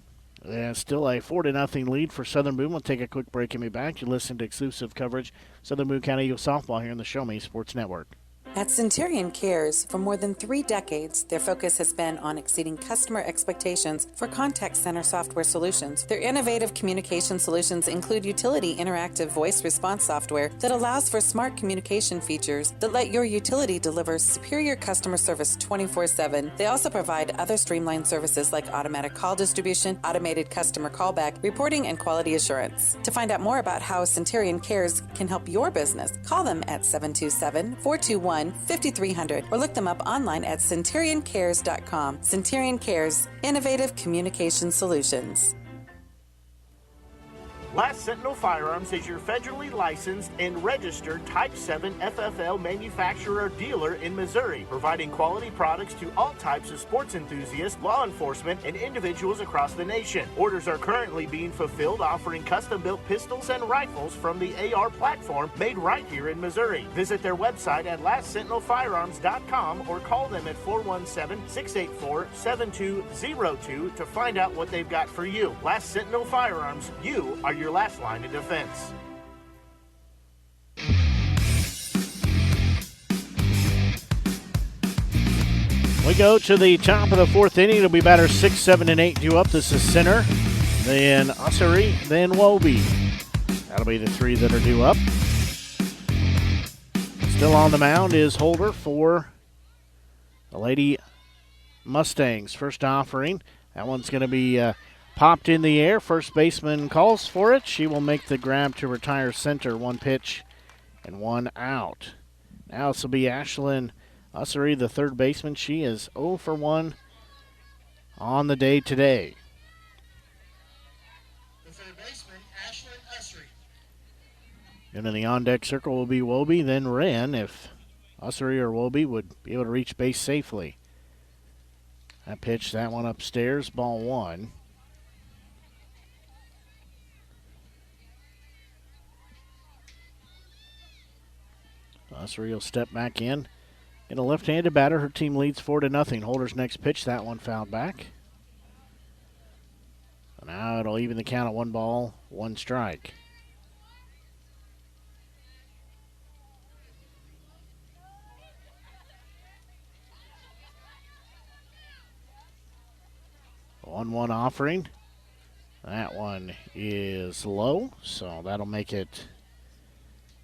There's still a 4-0 lead for Southern Boone. We'll take a quick break and be back. You listen to exclusive coverage Southern Boone County Eagles softball here on the Show Me Sports Network. At Centurion Cares, for more than 3 decades, their focus has been on exceeding customer expectations for contact center software solutions. Their innovative communication solutions include utility interactive voice response software that allows for smart communication features that let your utility deliver superior customer service 24/7. They also provide other streamlined services like automatic call distribution, automated customer callback, reporting, and quality assurance. To find out more about how Centurion Cares can help your business, call them at 727-421-5300 or look them up online at centurioncares.com. Centurion Cares, innovative communication solutions. Last Sentinel Firearms is your federally licensed and registered Type 7 FFL manufacturer dealer in Missouri, providing quality products to all types of sports enthusiasts, law enforcement, and individuals across the nation. Orders are currently being fulfilled, offering custom-built pistols and rifles from the AR platform made right here in Missouri. Visit their website at lastsentinelfirearms.com or call them at 417-684-7202 to find out what they've got for you. Last Sentinel Firearms, you are your last line of defense. We go to the top of the 4th inning. It'll be batters 6, 7, and 8 due up. This is Center, then Ussery, then Wobie. That'll be the 3 that are due up. Still on the mound is Holder for the Lady Mustangs. First offering. That one's going to be popped in the air. First baseman calls for it. She will make the grab to retire center. 1 pitch and 1 out. Now this will be Ashlyn Ussery, the third baseman. She is 0 for 1 on the day today. The third baseman, Ashlyn Ussery. And in the on-deck circle will be Wobie, then Wren, if Ussery or Wobie would be able to reach base safely. That pitch, that one upstairs, ball one. Ussery will step back in. In a left-handed batter, her team leads 4-0. Holder's next pitch, that one fouled back. So now it'll even the count at 1 ball, 1 strike. The 1-1 offering. That one is low, so that'll make it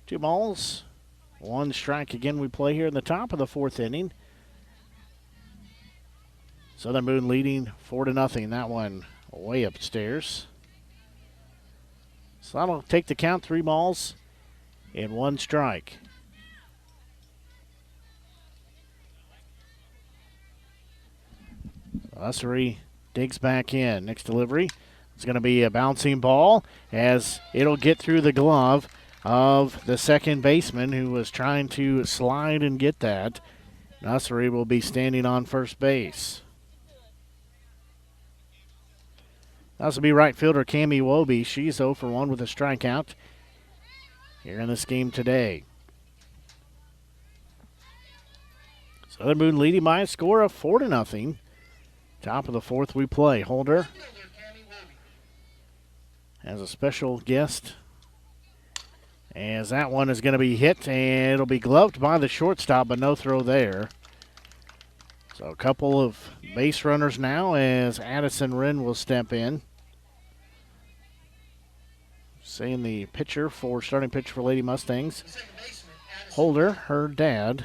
2 balls. 1 strike again. We play here in the top of the 4th inning. Southern Boone leading 4-0. That one way upstairs. So that'll take the count, 3 balls and 1 strike. Ussery digs back in. Next delivery is going to be a bouncing ball as it'll get through the glove of the second baseman who was trying to slide and get that. Ussery will be standing on first base. This will be right fielder Cammie Wobie. She's 0 for 1 with a strikeout here in this game today. Southern Boone leading by a score of 4-0. Top of the 4th we play. Holder has a special guest, as that one is going to be hit, and it'll be gloved by the shortstop, but no throw there. So a couple of base runners now as Addison Wren will step in. Seeing the pitcher for starting pitcher for Lady Mustangs. Holder, her dad,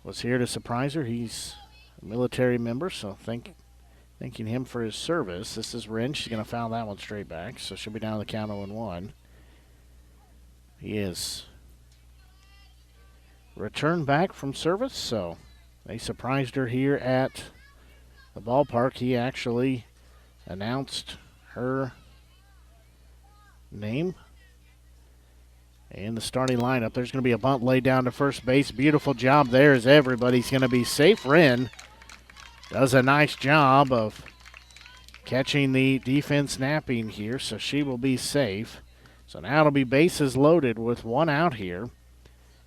was here to surprise her. He's a military member, so thanking him for his service. This is Wren. She's going to foul that one straight back, so she'll be down to the count 0-1. He is returned back from service, so they surprised her here at the ballpark. He actually announced her name and the starting lineup. There's going to be a bunt laid down to first base. Beautiful job there as everybody's going to be safe. Wren does a nice job of catching the defense napping here, so she will be safe. So now it'll be bases loaded with 1 out here.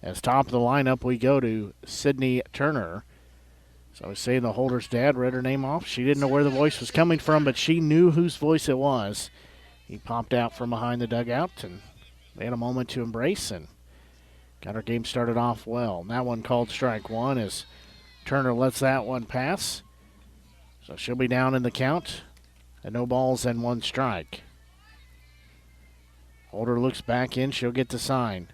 As top of the lineup, we go to Sydney Turner. So I was saying the Holder's dad read her name off. She didn't know where the voice was coming from, but she knew whose voice it was. He popped out from behind the dugout, and they had a moment to embrace and got her game started off well. And that one called strike 1 as Turner lets that one pass. So she'll be down in the count at no balls and 1 strike. Holder looks back in. She'll get the sign.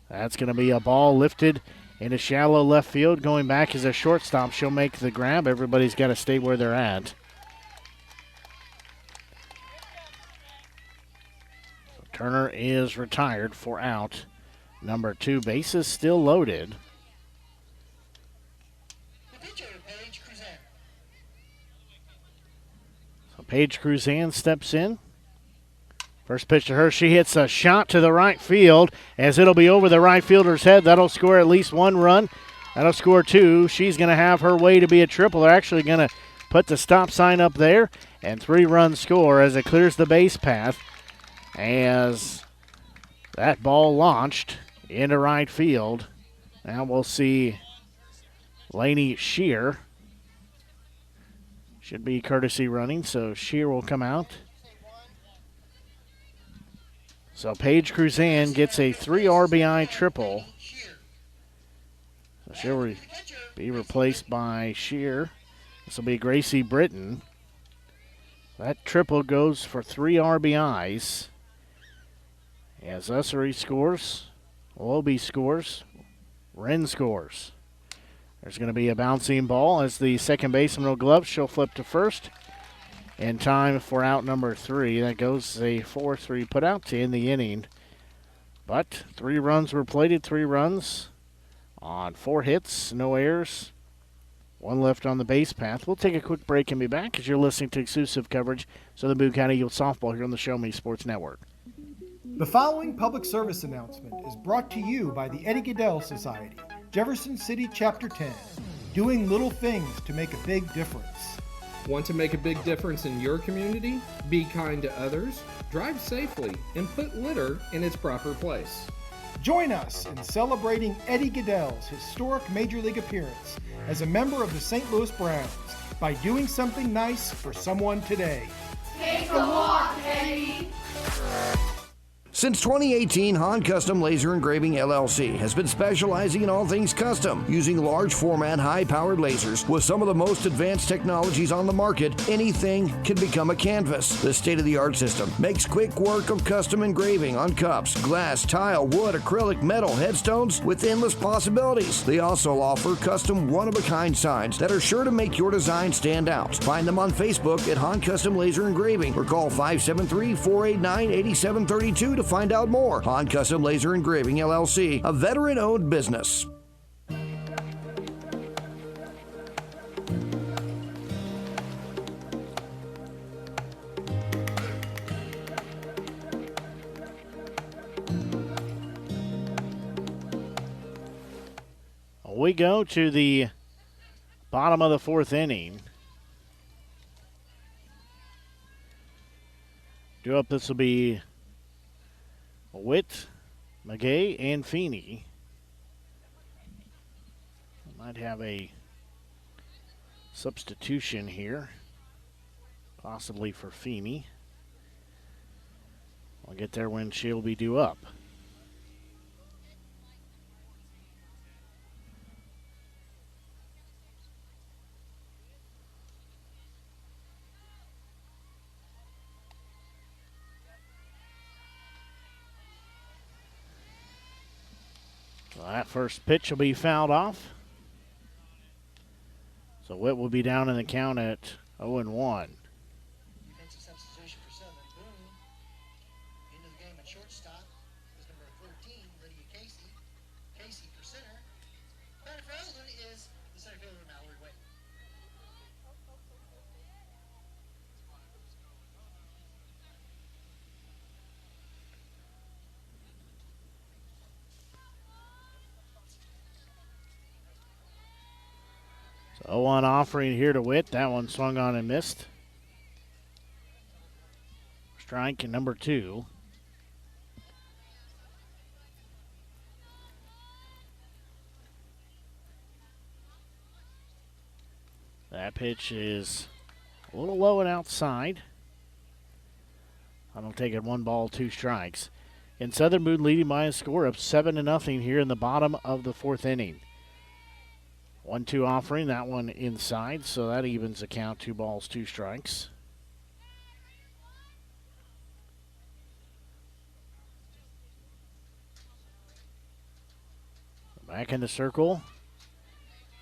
That's going to be a ball lifted into shallow left field. Going back as a shortstop. She'll make the grab. Everybody's got to stay where they're at. So Turner is retired for out number 2. Bases still loaded. So Paige Cruzan steps in. First pitch to her, she hits a shot to the right field as it'll be over the right fielder's head. That'll score at least 1 run. That'll score 2. She's going to have her way to be a triple. They're actually going to put the stop sign up there, and 3-run score as it clears the base path as that ball launched into right field. Now we'll see Lainey Shear. Should be courtesy running, so Shear will come out. So Paige Cruzan gets a 3 RBI triple. So she'll be replaced by Shear. This will be Gracie Britton. That triple goes for 3 RBIs. As Ussery scores, Wobie scores, Wren scores. There's going to be a bouncing ball as the second baseman will glove. She'll flip to first. In time for out number 3. That goes a 4-3 put out to end the inning. But 3 runs were plated, 3 runs on 4 hits, no errors, 1 left on the base path. We'll take a quick break and be back as you're listening to exclusive coverage Southern Boone County Eagles softball here on the Show Me Sports Network. The following public service announcement is brought to you by the Eddie Gaedel Society, Jefferson City Chapter 10. doing little things to make a big difference. Want to make a big difference in your community? Be kind to others, drive safely, and put litter in its proper place. Join us in celebrating Eddie Goodell's historic Major League appearance as a member of the St. Louis Browns by doing something nice for someone today. Take a walk, Eddie. Since 2018, Han Custom Laser Engraving LLC has been specializing in all things custom, using large format, high-powered lasers with some of the most advanced technologies on the market. Anything can become a canvas. This state-of-the-art system makes quick work of custom engraving on cups, glass, tile, wood, acrylic, metal, headstones with endless possibilities. They also offer custom one-of-a-kind signs that are sure to make your design stand out. Find them on Facebook at Han Custom Laser Engraving or call 573-489-8732 to find out more. Han Custom Laser Engraving LLC, a veteran-owned business. We go to the bottom of the fourth inning. Due up, this will be Witt, McGay, and Feeney. Might have a substitution here, possibly for Feeney. I'll get there when she'll be due up. That first pitch will be fouled off. So Witt will be down in the count at 0-1. Defensive substitution for Southern Boone. Into the game at shortstop is number 14, Lydia Casey. Casey for center. Batter for Eldon is the center fielder, Mallory Witt. So 0-1 offering here to Witt. That one swung on and missed. Strike number 2. That pitch is a little low and outside. I'll take it 1 ball, 2 strikes. And Southern Boone leading by a score of 7-0 here in the bottom of the fourth inning. 1-2 offering, that one inside, so that evens the count. 2 balls, 2 strikes. Back in the circle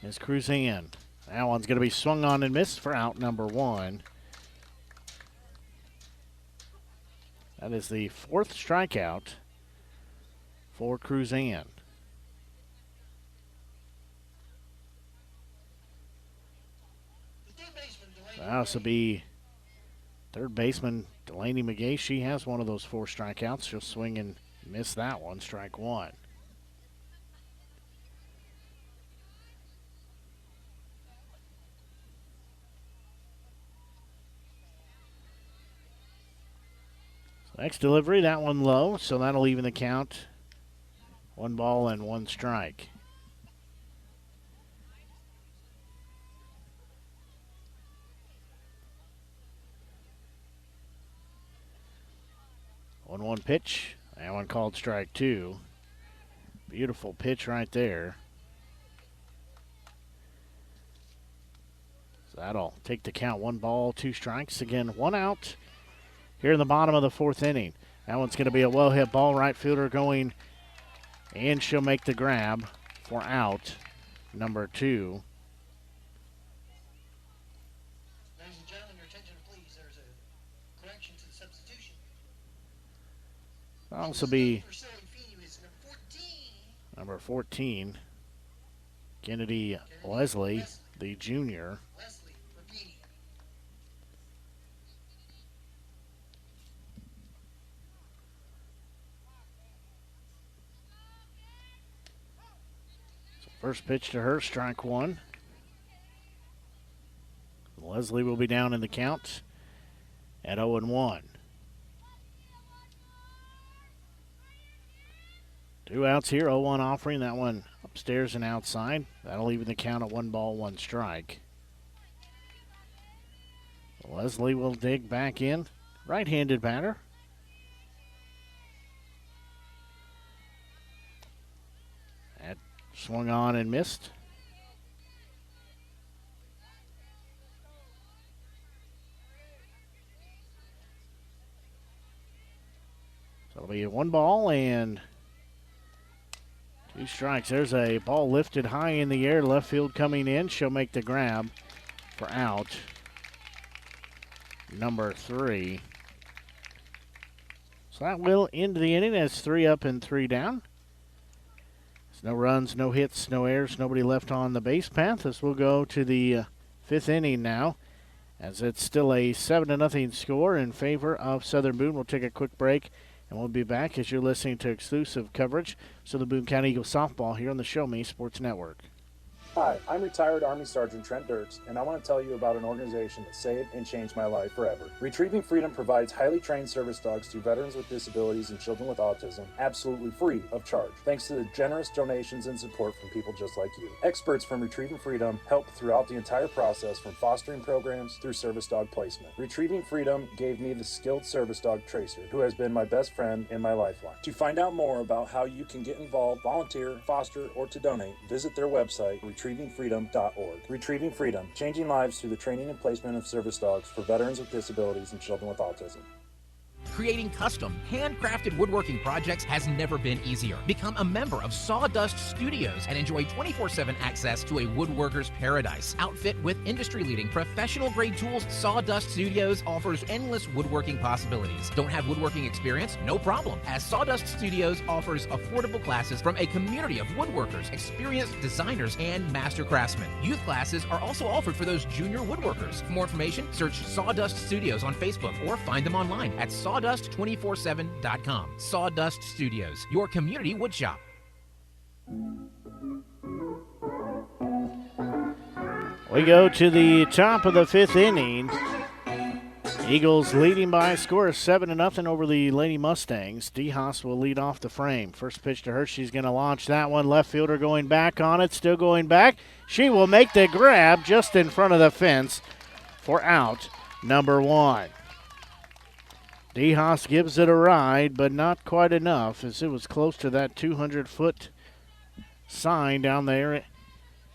is Cruzan. That one's going to be swung on and missed for out number 1. That is the 4th strikeout for Cruzan. This will be third baseman Delaney McGay. She has one of those 4 strikeouts. She'll swing and miss that one, strike 1. So next delivery, that one low, so that'll even the count. 1 ball and 1 strike. One pitch. That one called strike 2. Beautiful pitch right there. So that'll take the count. 1 ball, 2 strikes. Again, 1 out here in the bottom of the fourth inning. That one's going to be a well-hit ball. Right fielder going, and she'll make the grab for out number 2. Ladies and gentlemen, your attention please. There's a correction to the substitution. That'll also be number 14, Kennedy Leslie, the junior. So first pitch to her, strike 1. Leslie will be down in the count at 0-1. 2 outs here, 0-1 offering. That one upstairs and outside. That'll even the count at 1 ball, 1 strike. Leslie will dig back in. Right-handed batter. That swung on and missed. So it'll be 1 ball and 2 strikes. There's a ball lifted high in the air. Left field coming in. She'll make the grab for out number 3. So that will end the inning as 3 up and 3 down. There's no runs, no hits, no errors, nobody left on the base path. As we'll go to the 5th inning now, as it's still a 7-0 score in favor of Southern Boone. We'll take a quick break, and we'll be back as you're listening to exclusive coverage of Southern Boone County Eagles softball here on the Show Me Sports Network. Hi, I'm retired Army Sergeant Trent Dirks, and I want to tell you about an organization that saved and changed my life forever. Retrieving Freedom provides highly trained service dogs to veterans with disabilities and children with autism, absolutely free of charge, thanks to the generous donations and support from people just like you. Experts from Retrieving Freedom help throughout the entire process, from fostering programs through service dog placement. Retrieving Freedom gave me the skilled service dog Tracer, who has been my best friend and my lifeline. To find out more about how you can get involved, volunteer, foster, or to donate, visit their website, retrievingfreedom.org. Retrieving Freedom, changing lives through the training and placement of service dogs for veterans with disabilities and children with autism. Creating custom, handcrafted woodworking projects has never been easier. Become a member of Sawdust Studios and enjoy 24/7 access to a woodworker's paradise. Outfit with industry-leading professional-grade tools, Sawdust Studios offers endless woodworking possibilities. Don't have woodworking experience? No problem, as Sawdust Studios offers affordable classes from a community of woodworkers, experienced designers, and master craftsmen. Youth classes are also offered for those junior woodworkers. For more information, search Sawdust Studios on Facebook or find them online at sawdust247.com. Sawdust Studios, your community woodshop. We go to the top of the 5th inning. Eagles leading by a score of 7-0 over the Lady Mustangs. DeHaas will lead off the frame. First pitch to her. She's going to launch that one. Left fielder going back on it. Still going back. She will make the grab just in front of the fence for out number 1. DeHaas gives it a ride, but not quite enough, as it was close to that 200-foot sign down there,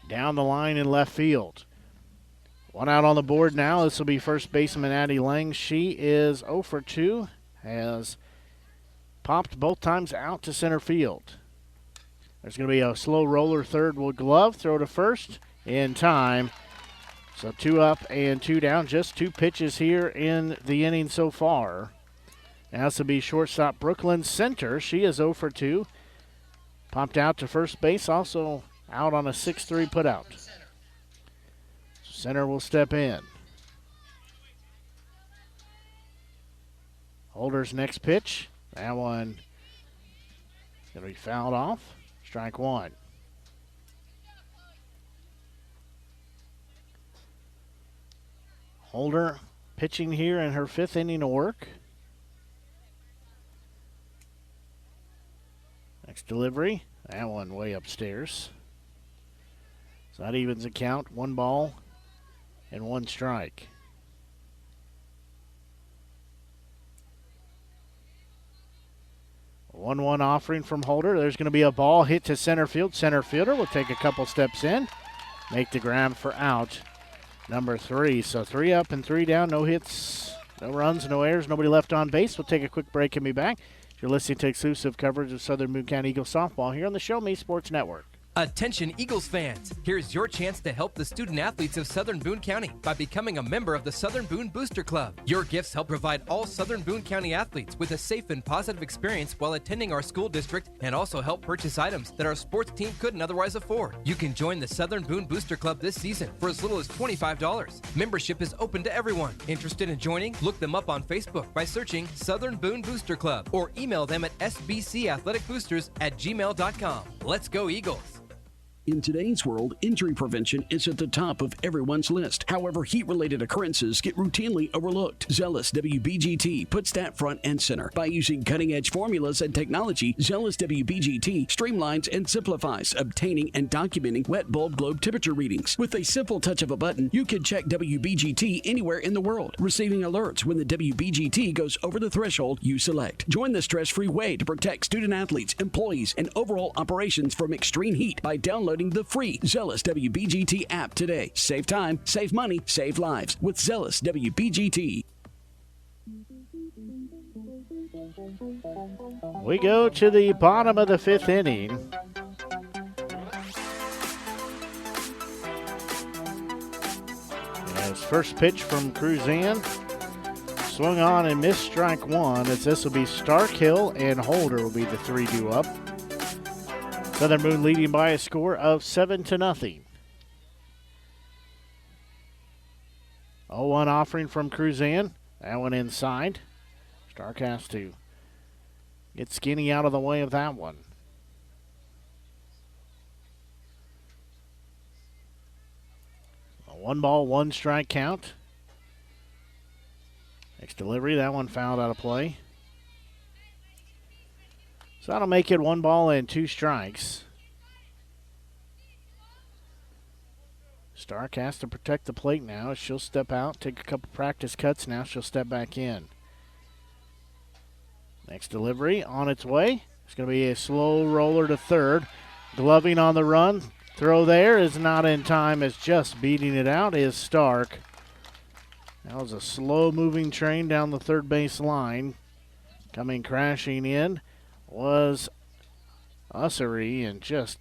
down the line in left field. 1 out on the board now. This will be first baseman Addie Lang. She is 0 for 2, has popped both times out to center field. There's going to be a slow roller third with glove, throw to first in time. So 2 up and 2 down, just 2 pitches here in the inning so far. Now this will be shortstop Brooklyn Center. She is 0 for 2. Popped out to first base, also out on a 6-3 putout. Center will step in. Holder's next pitch. That one going to be fouled off. Strike 1. Holder pitching here in her 5th inning of work. Next delivery, that one way upstairs. So that evens the count. 1 ball and 1 strike. A 1-1 offering from Holder. There's going to be a ball hit to center field. Center fielder will take a couple steps in, make the grab for out number 3. So 3 up and 3 down. No hits, no runs, no errors, nobody left on base. We'll take a quick break and be back. You're listening to exclusive coverage of Southern Boone County Eagles softball here on the Show Me Sports Network. Attention Eagles fans, here's your chance to help the student athletes of Southern Boone County by becoming a member of the Southern Boone Booster Club. Your gifts help provide all Southern Boone County athletes with a safe and positive experience while attending our school district, and also help purchase items that our sports team couldn't otherwise afford. You can join the Southern Boone Booster Club this season for as little as $25. Membership is open to everyone. Interested in joining? Look them up on Facebook by searching Southern Boone Booster Club or email them at sbcathleticboosters@gmail.com. Let's go Eagles! In today's world, injury prevention is at the top of everyone's list. However, heat-related occurrences get routinely overlooked. Zealous WBGT puts that front and center. By using cutting-edge formulas and technology, Zealous WBGT streamlines and simplifies obtaining and documenting wet bulb globe temperature readings. With a simple touch of a button, you can check WBGT anywhere in the world, receiving alerts when the WBGT goes over the threshold you select. Join the stress-free way to protect student-athletes, employees, and overall operations from extreme heat by downloading the free Zealous WBGT app today. Save time, save money, save lives with Zealous WBGT. We go to the bottom of the 5th inning. As first pitch from Cruzan. Swung on and missed strike one, as this will be Starkhill and Holder will be the 3 due up. Southern Boone leading by a score of 7-0. 0-1 offering from Cruzan. That one inside. Stark has to get Skinny out of the way of that one. A 1-1 strike count. Next delivery, that one fouled out of play. So that'll make it 1 2 strikes. Stark has to protect the plate now. She'll step out, take a couple practice cuts. Now she'll step back in. Next delivery on its way. It's going to be a slow roller to third. Gloving on the run. Throw there is not in time, as just beating it out is Stark. That was a slow-moving train down the third base line. Coming crashing in was Ussery, and just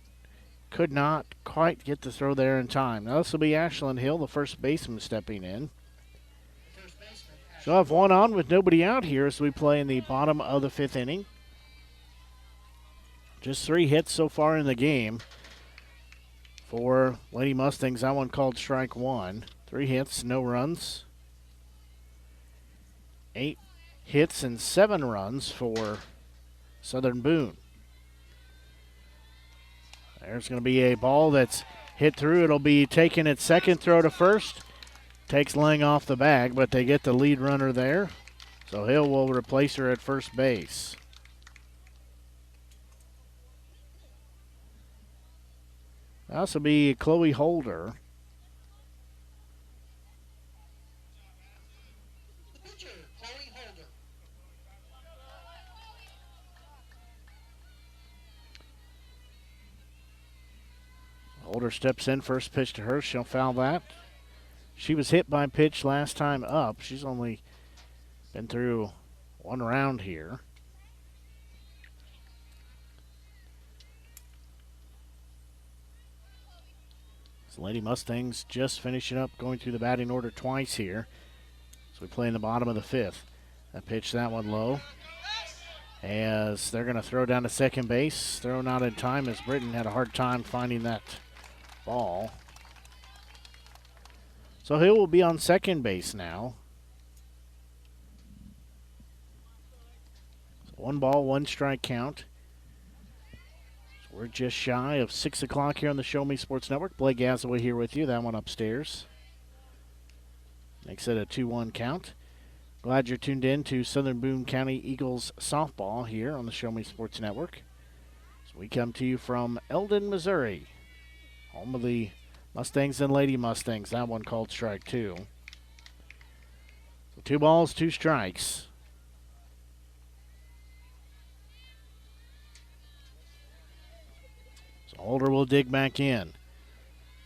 could not quite get the throw there in time. Now this will be Ashlyn Hill, the first baseman, stepping in. She'll have one on with nobody out here as we play in the bottom of the 5th inning. Just 3 hits so far in the game for Lady Mustangs. That one called strike 1. 3 hits, no runs. 8 hits and 7 runs for Southern Boone. There's going to be a ball that's hit through. It'll be taking its second throw to first. Takes Lang off the bag, but they get the lead runner there. So Hill will replace her at first base. This will be Chloe Holder. Holder steps in, first pitch to her. She'll foul that. She was hit by a pitch last time up. She's only been through 1 round here. So Lady Mustangs just finishing up, going through the batting order twice here. So we play in the bottom of the 5th. That pitch, that one low. As they're going to throw down to second base. Throw not in time, as Britton had a hard time finding that ball. So Hill will be on second base now. So 1 ball, 1 strike count. So we're just shy of 6 o'clock here on the Show Me Sports Network. Blake Gazaway here with you. That one upstairs. Makes it a 2-1 count. Glad you're tuned in to Southern Boone County Eagles softball here on the Show Me Sports Network. So we come to you from Eldon, Missouri, home of the Mustangs and Lady Mustangs. That one called strike 2. So 2 balls, 2 strikes. So Holder will dig back in.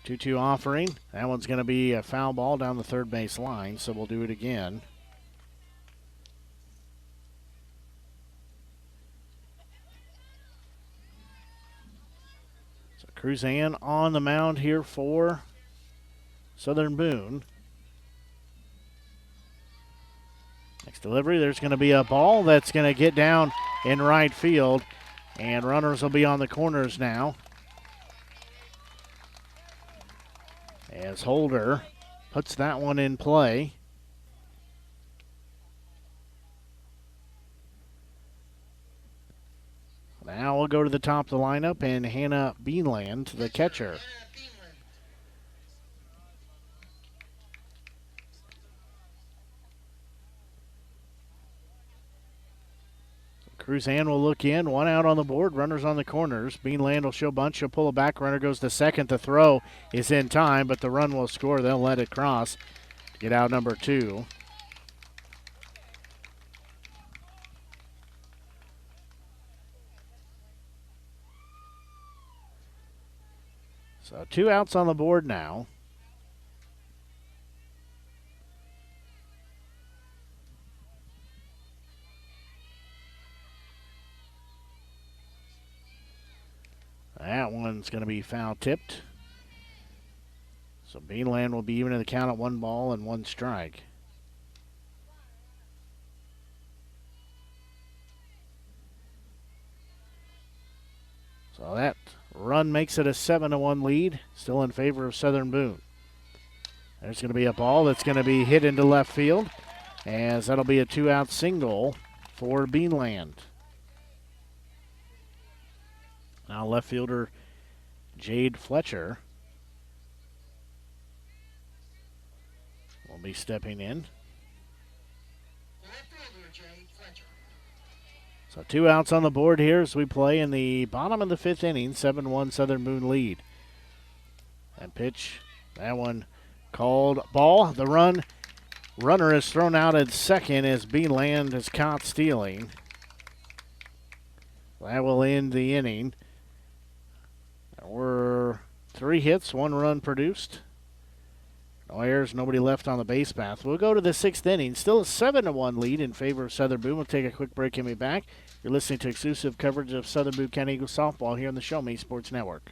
2-2 offering. That one's going to be a foul ball down the third base line, so we'll do it again. Cruzan on the mound here for Southern Boone. Next delivery, there's going to be a ball that's going to get down in right field, and runners will be on the corners now. As Holder puts that one in play. Now we'll go to the top of the lineup, and Hannah Beanland, the catcher. Cruzan will look in. One out on the board. Runners on the corners. Beanland will show bunt. She'll pull it back. Runner goes to second. The throw is in time, but the run will score. They'll let it cross. Get out number 2. So 2 outs on the board now. That one's going to be foul tipped. So Beanland will be even in the count at 1 ball and 1 strike. So that run makes it a 7-1 lead, still in favor of Southern Boone. There's going to be a ball that's going to be hit into left field, as that'll be a 2-out single for Beanland. Now left fielder Jade Fletcher will be stepping in. So 2 outs on the board here as we play in the bottom of the 5th inning. 7-1 Southern Boone lead. And pitch, that one called ball. The runner is thrown out at second as Beanland is caught stealing. That will end the inning. There were 3 hits, 1 run produced. No errors, nobody left on the base path. We'll go to the 6th inning. Still a 7-1 lead in favor of Southern Boone. We'll take a quick break and be back. You're listening to exclusive coverage of Southern Boone County Eagles softball here on the Show Me Sports Network.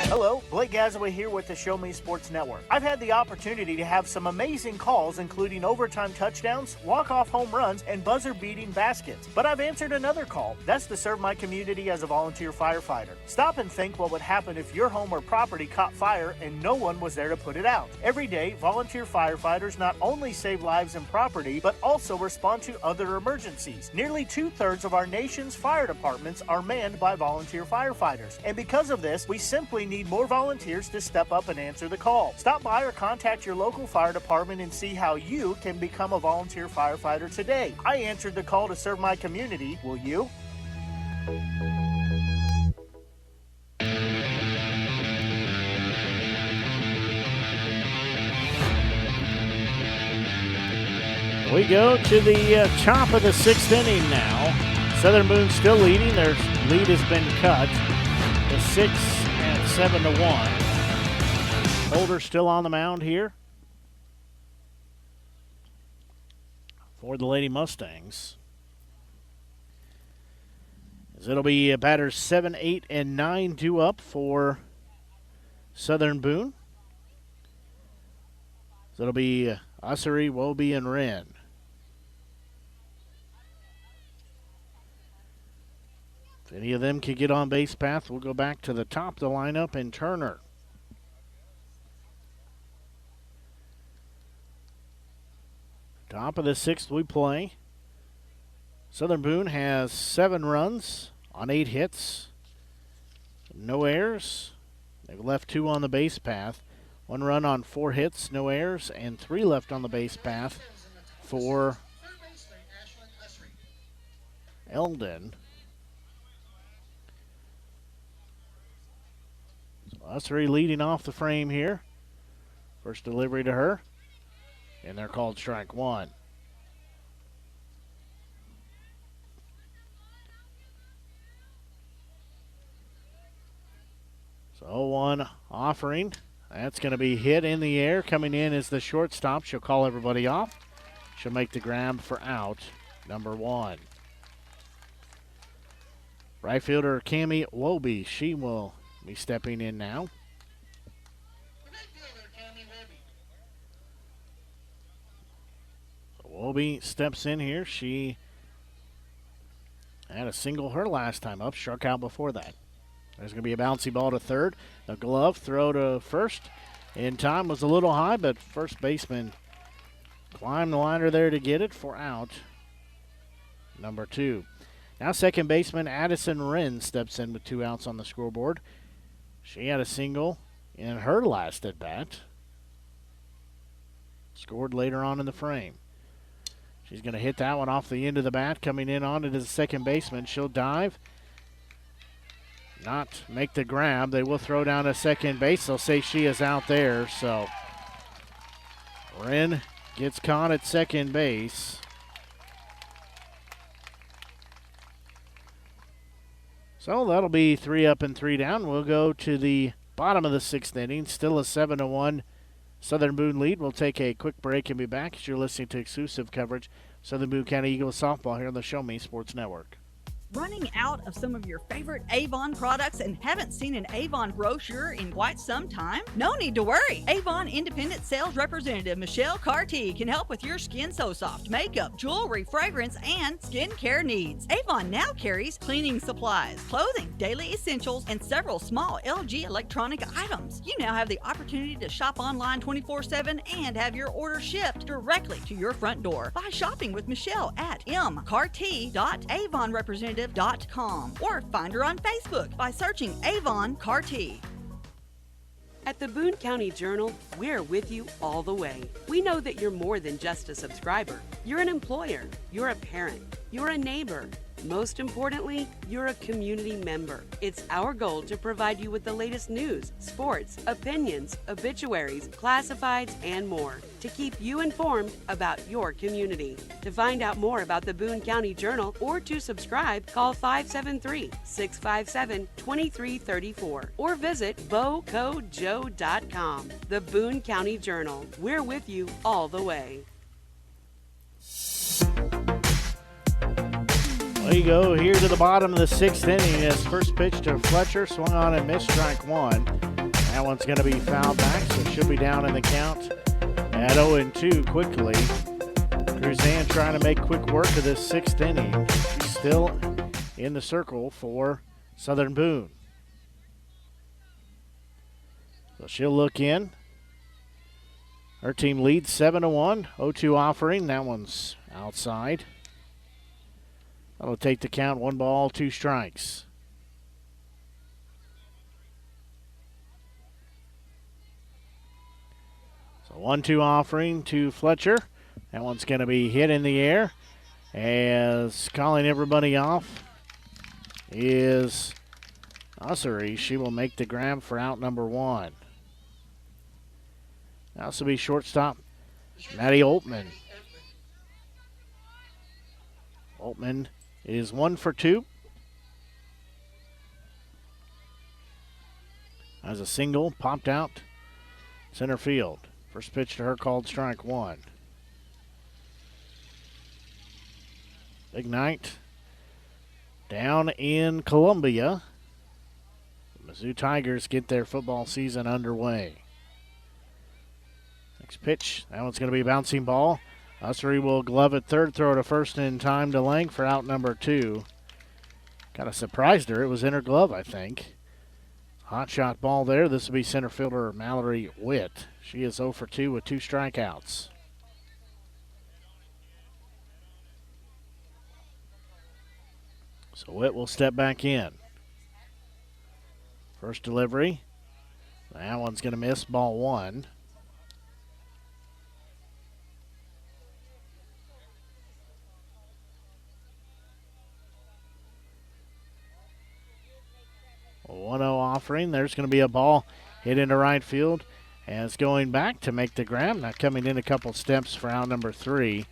Hello, Blake Gazaway here with the Show Me Sports Network. I've had the opportunity to have some amazing calls, including overtime touchdowns, walk-off home runs, and buzzer-beating baskets. But I've answered another call. That's to serve my community as a volunteer firefighter. Stop and think what would happen if your home or property caught fire and no one was there to put it out. Every day, volunteer firefighters not only save lives and property, but also respond to other emergencies. Nearly 2/3 of our nation's fire departments are manned by volunteer firefighters. And because of this, we simply need more volunteers to step up and answer the call. Stop by or contact your local fire department and see how you can become a volunteer firefighter today. I answered the call to serve my community. Will you? We go to the top of the 6th inning now. Southern Boone still leading. Their lead has been cut to 6 and 7-1. Holder still on the mound here for the Lady Mustangs. As it'll be batters 7, 8, and 9 due up for Southern Boone. So it'll be Ussery, Wobie, and Wren. If any of them can get on base path, we'll go back to the top of the lineup and Turner. Top of the 6th we play. Southern Boone has 7 runs on 8 hits. No errors. They've left 2 on the base path. 1 run on 4 hits, no errors, and 3 left on the base path for Eldon. Ussery leading off the frame here. First delivery to her. And they're called strike 1. So 0-1 offering. That's going to be hit in the air. Coming in is the shortstop. She'll call everybody off. She'll make the grab for out number 1. Right fielder Cammie Wobie. She will be stepping in now. So Wobie steps in here. She had a single her last time up. Struck out before that. There's going to be a bouncy ball to third. The glove throw to first. In time was a little high, but first baseman climbed the liner there to get it for out number 2. Now second baseman Addison Wren steps in with 2 outs on the scoreboard. She had a single in her last at-bat. Scored later on in the frame. She's going to hit that one off the end of the bat. Coming in on it is the second baseman. She'll dive. Not make the grab. They will throw down to second base. They'll say she is out there. So Wren gets caught at second base. So that'll be 3 up and 3 down. We'll go to the bottom of the 6th inning. Still a 7-1 Southern Boone lead. We'll take a quick break and be back as you're listening to exclusive coverage Southern Boone County Eagles softball here on the Show Me Sports Network. Running out of some of your favorite Avon products and haven't seen an Avon brochure in quite some time? No need to worry. Avon Independent Sales Representative Michelle Carty can help with your Skin So Soft makeup, jewelry, fragrance, and skincare needs. Avon now carries cleaning supplies, clothing, daily essentials, and several small LG electronic items. You now have the opportunity to shop online 24/7 and have your order shipped directly to your front door by shopping with Michelle at mcarty.avonrepresentative.com or find her on Facebook by searching Avon Carty. At the Boone County Journal, we're with you all the way. We know that you're more than just a subscriber. You're an employer, you're a parent, you're a neighbor. Most importantly, you're a community member. It's our goal to provide you with the latest news, sports, opinions, obituaries, classifieds, and more to keep you informed about your community. To find out more about the Boone County Journal or to subscribe, call 573-657-2334 or visit bocojoe.com. The Boone County Journal. We're with you all the way. We go here to the bottom of the 6th inning as first pitch to Fletcher, swung on and missed, strike 1. That one's going to be fouled back, so she'll be down in the count at 0-2 quickly. Cruzan trying to make quick work of this 6th inning. She's still in the circle for Southern Boone. So she'll look in. Her team leads 7-1, 0-2 offering. That one's outside. That'll take the count, 1 ball, 2 strikes. So 1-2 offering to Fletcher. That one's going to be hit in the air. As calling everybody off is Ussery. She will make the grab for out number 1. This will be shortstop Maddie Altman. Altman is 1 for 2. As a single popped out center field. First pitch to her called strike 1. Big night down in Columbia. The Mizzou Tigers get their football season underway. Next pitch, that one's going to be a bouncing ball. Ussery will glove at third, throw to first in time to Lang for out number 2. Kind of surprised her. It was in her glove, I think. Hot shot ball there. This will be center fielder Mallory Witt. She is 0 for 2 with 2 strikeouts. So Witt will step back in. First delivery. That one's going to miss, ball 1. A 1-0 offering. There's going to be a ball hit into right field. And it's going back to make the grab. Now coming in a couple steps for out number 3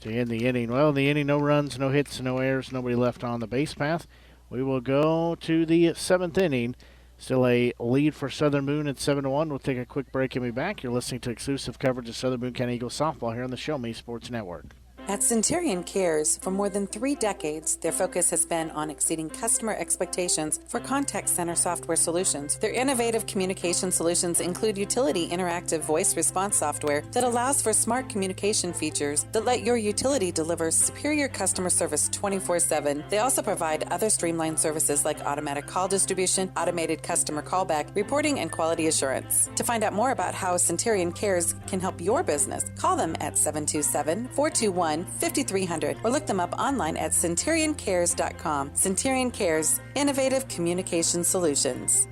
to end the inning. Well, in the inning, no runs, no hits, no errors, nobody left on the base path. We will go to the 7th inning. Still a lead for Southern Boone at 7-1. We'll take a quick break and be back. You're listening to exclusive coverage of Southern Boone County Eagles softball here on the Show Me Sports Network. At Centurion Cares, for more than 3 decades, their focus has been on exceeding customer expectations for contact center software solutions. Their innovative communication solutions include utility interactive voice response software that allows for smart communication features that let your utility deliver superior customer service 24/7. They also provide other streamlined services like automatic call distribution, automated customer callback, reporting, and quality assurance. To find out more about how Centurion Cares can help your business, call them at 727-421 407-5300 or look them up online at centurioncares.com. Centurion Cares, innovative communication solutions.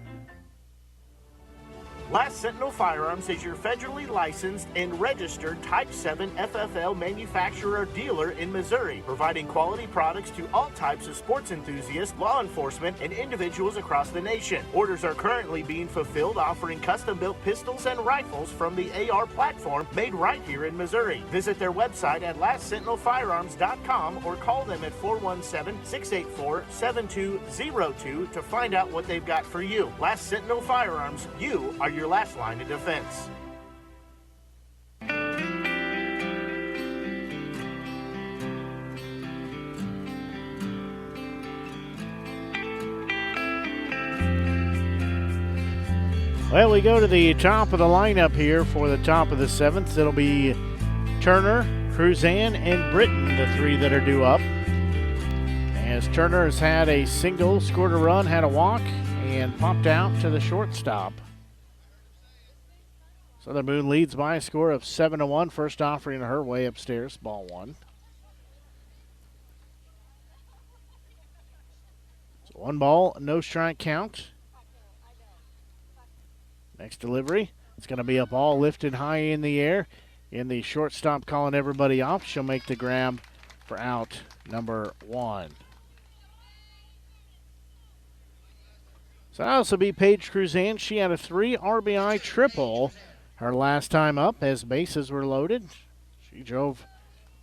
Last Sentinel Firearms is your federally licensed and registered Type 7 FFL manufacturer dealer in Missouri, providing quality products to all types of sports enthusiasts, law enforcement, and individuals across the nation. Orders are currently being fulfilled, offering custom-built pistols and rifles from the AR platform made right here in Missouri. Visit their website at lastsentinelfirearms.com or call them at 417-684-7202 to find out what they've got for you. Last Sentinel Firearms, you are your last line of defense. Well, we go to the top of the lineup here for the top of the 7th. It'll be Turner, Cruzan, and Britton, the three that are due up. As Turner has had a single, scored a run, had a walk, and popped out to the shortstop. Southern Boone leads by a score of 7-1. First offering her way upstairs, ball one. So 1 ball, no strike count. Next delivery, it's going to be a ball lifted high in the air. In the shortstop calling everybody off. She'll make the grab for out number 1. So that'll also be Paige Cruzan. She had a 3 RBI triple her last time up as bases were loaded. She drove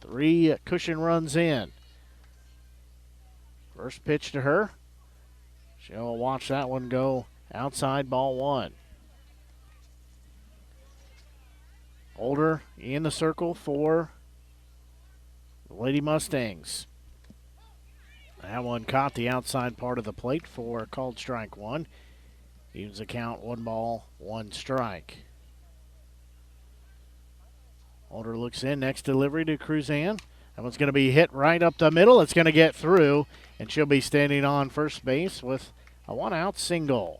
3 cushion runs in. First pitch to her. She'll watch that one go outside, ball 1. Holder in the circle for the Lady Mustangs. That one caught the outside part of the plate for called strike 1. Evens the count, 1 ball, 1 strike. Holder looks in, next delivery to Cruzan. That one's going to be hit right up the middle. It's going to get through, and she'll be standing on first base with a 1-out single.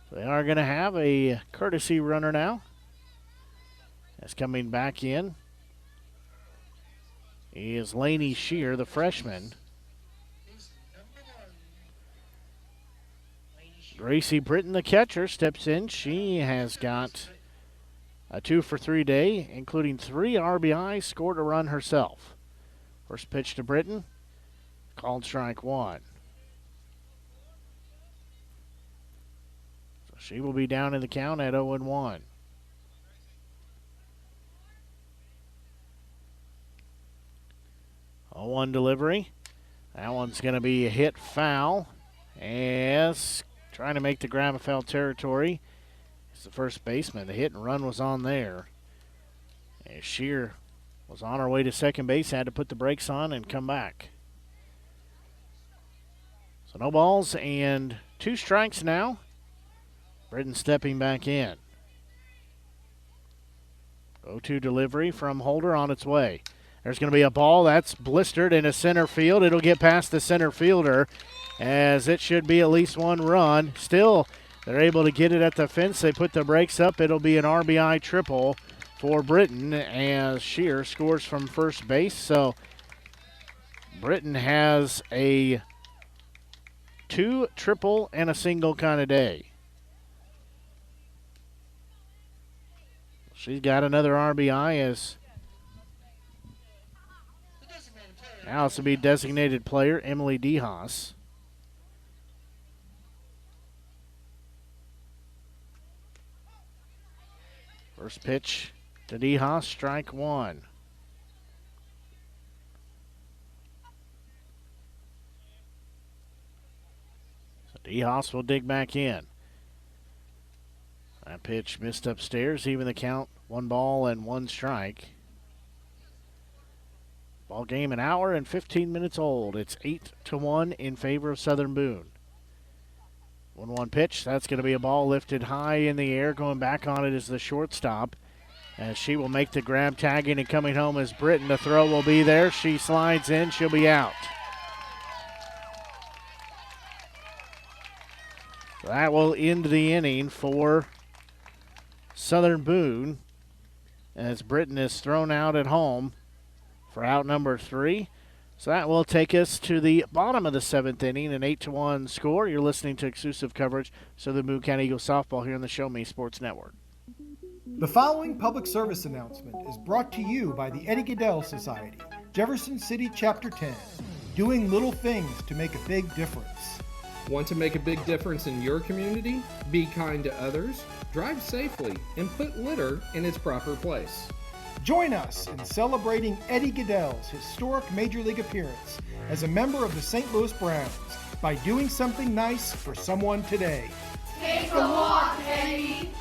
So they are going to have a courtesy runner now. That's coming back in is Lainey Shear, the freshman. Gracie Britton, the catcher, steps in. She has got a 2-for-3 day, including 3 RBIs, scored a run herself. First pitch to Britton, called strike 1. So she will be down in the count at 0-1. A 1 delivery. That one's going to be a hit foul as trying to make the grab of foul territory. It's the first baseman. The hit and run was on there. As Shear was on her way to second base, had to put the brakes on and come back. So no balls and 2 strikes now. Britton stepping back in. 0-2 delivery from Holder on its way. There's going to be a ball that's blistered into center field. It'll get past the center fielder as it should be at least 1 run. Still, they're able to get it at the fence. They put the brakes up. It'll be an RBI triple for Britton as Shear scores from first base. So Britton has a 2 triple and a single kind of day. She's got another RBI as now it's to be designated player Emily DeHaas. First pitch to DeHaas, strike 1. So DeHaas will dig back in. That pitch missed upstairs, even the count, 1 ball and 1 strike. Ball game an hour and 15 minutes old. It's 8-1 in favor of Southern Boone. 1-1 pitch. That's going to be a ball lifted high in the air. Going back on it is the shortstop. As she will make the grab, tagging and coming home is Britton. The throw will be there. She slides in. She'll be out. That will end the inning for Southern Boone. as Britton is thrown out at home for out number 3. So that will take us to the bottom of the 7th inning, an 8-1 score. You're listening to exclusive coverage of the Boone County Eagles softball here on the Show Me Sports Network. The following public service announcement is brought to you by the Eddie Gaedel Society, Jefferson City Chapter 10, doing little things to make a big difference. Want to make a big difference in your community? Be kind to others, drive safely, and put litter in its proper place. Join us in celebrating Eddie Gaedel's historic Major League appearance as a member of the St. Louis Browns by doing something nice for someone today. Take a walk, Eddie.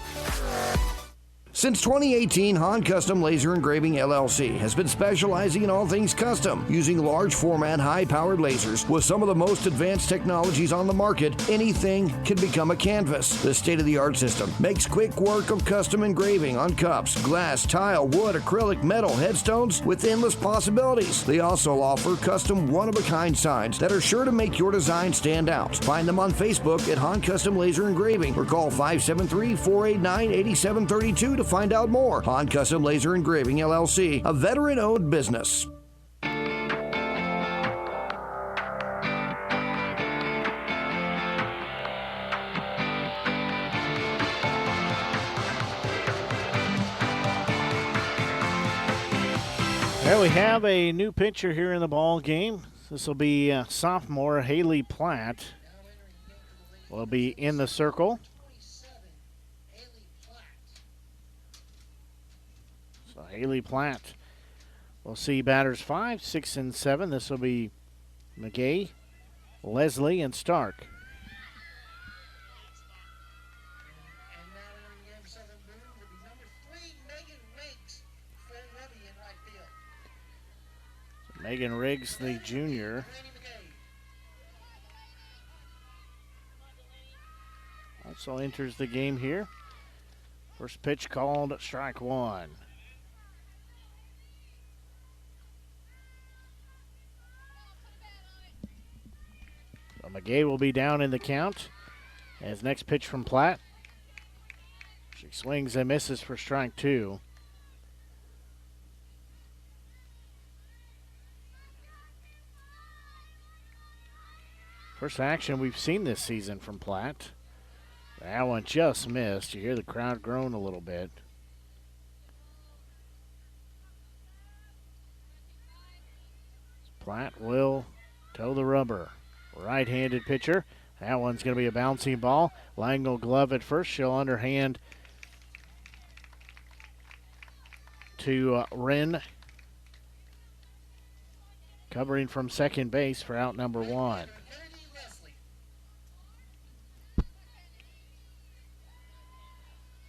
Since 2018, Han Custom Laser Engraving LLC has been specializing in all things custom, using large format, high-powered lasers with some of the most advanced technologies on the market. Anything can become a canvas. This state-of-the-art system makes quick work of custom engraving on cups, glass, tile, wood, acrylic, metal, headstones with endless possibilities. They also offer custom one-of-a-kind signs that are sure to make your design stand out. Find them on Facebook at Han Custom Laser Engraving or call 573-489-8732 to find out more. Han Custom Laser Engraving LLC, a veteran-owned business. Well, we have a new pitcher here in the ball game. This will be sophomore Haley Platt. Will be in the circle. Haley Platt. We'll see batters 5, 6, and 7. This will be McGay, Leslie, and Stark. And now entering the game for Southern Boone will be number 3, Megan Riggs, Fred Levy in right field. So Megan Riggs, the junior. Also enters the game here. First pitch called strike 1. McGay will be down in the count as next pitch from Platt. She swings and misses for strike 2. First action we've seen this season from Platt. That one just missed. You hear the crowd groan a little bit. Platt will toe the rubber. Right-handed pitcher. That one's going to be a bouncing ball. Langle glove at first. She'll underhand to Wren. Covering from second base for out number 1.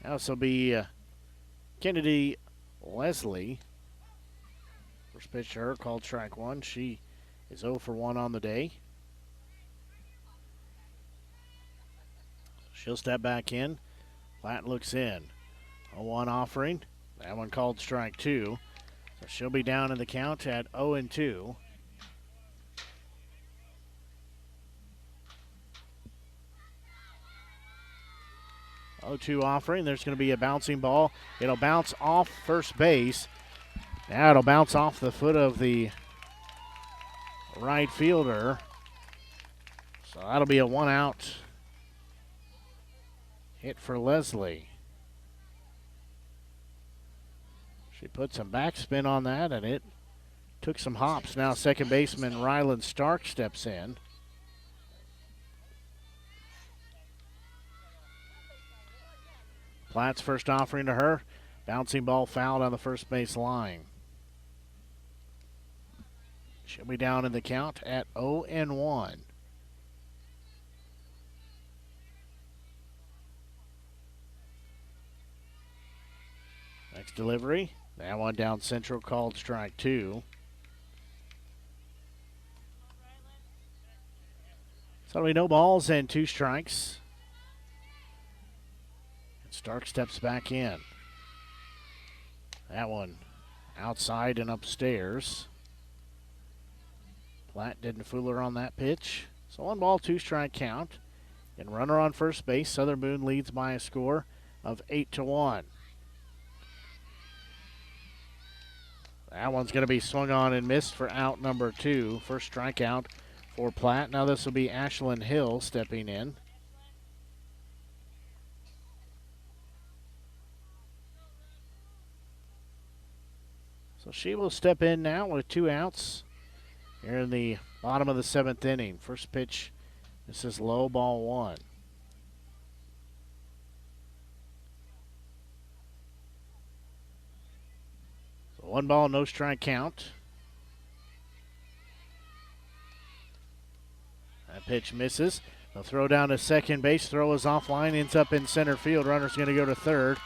Now this will be Kennedy Leslie. First pitch to her called strike 1. She is 0 for 1 on the day. She'll step back in. Platt looks in. A 1 offering. That one called strike 2. So she'll be down in the count at 0-2. Oh-2 offering. There's going to be a bouncing ball. It'll bounce off first base. Now it'll bounce off the foot of the right fielder. So that'll be a 1-out hit for Leslie. She put some backspin on that, and it took some hops. Now second baseman Rylan Stark steps in. Platt's first offering to her. Bouncing ball fouled on the first base line. She'll be down in the count at 0-1. Next delivery. That one down central called strike 2. So we no balls and 2 strikes. And Stark steps back in. That one outside and upstairs. Platt didn't fool her on that pitch. So 1 ball, 2 strike count. And runner on first base. Southern Boone leads by a score of 8-1. That one's going to be swung on and missed for out number 2. First strikeout for Platt. Now this will be Ashlyn Hill stepping in. So she will step in now with 2 outs here in the bottom of the 7th inning. First pitch, this is low, ball 1. So 1 ball, no strike count. That pitch misses. The throw down to second base. Throw is offline, ends up in center field. Runner's going to go to third.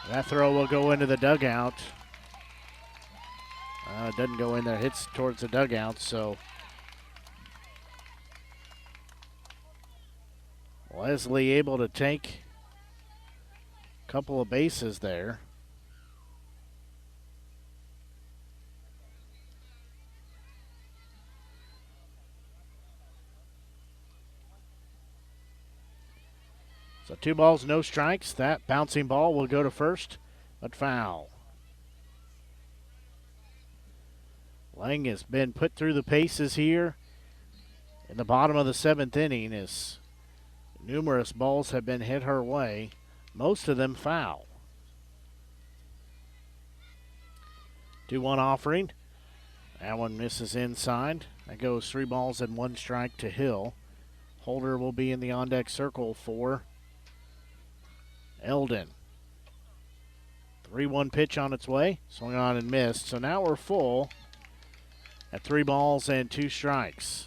That throw will go into the dugout. It doesn't go in there. Hits towards the dugout, so Leslie able to take a couple of bases there. So 2 balls, no strikes. That bouncing ball will go to first, but foul. Lang has been put through the paces here in the bottom of the 7th inning as numerous balls have been hit her way, most of them foul. 2-1 offering. That one misses inside. That goes 3 balls and 1 strike to Hill. Holder will be in the on-deck circle for Eldon. 3-1 pitch on its way. Swung on and missed. So now we're full at 3 balls and 2 strikes.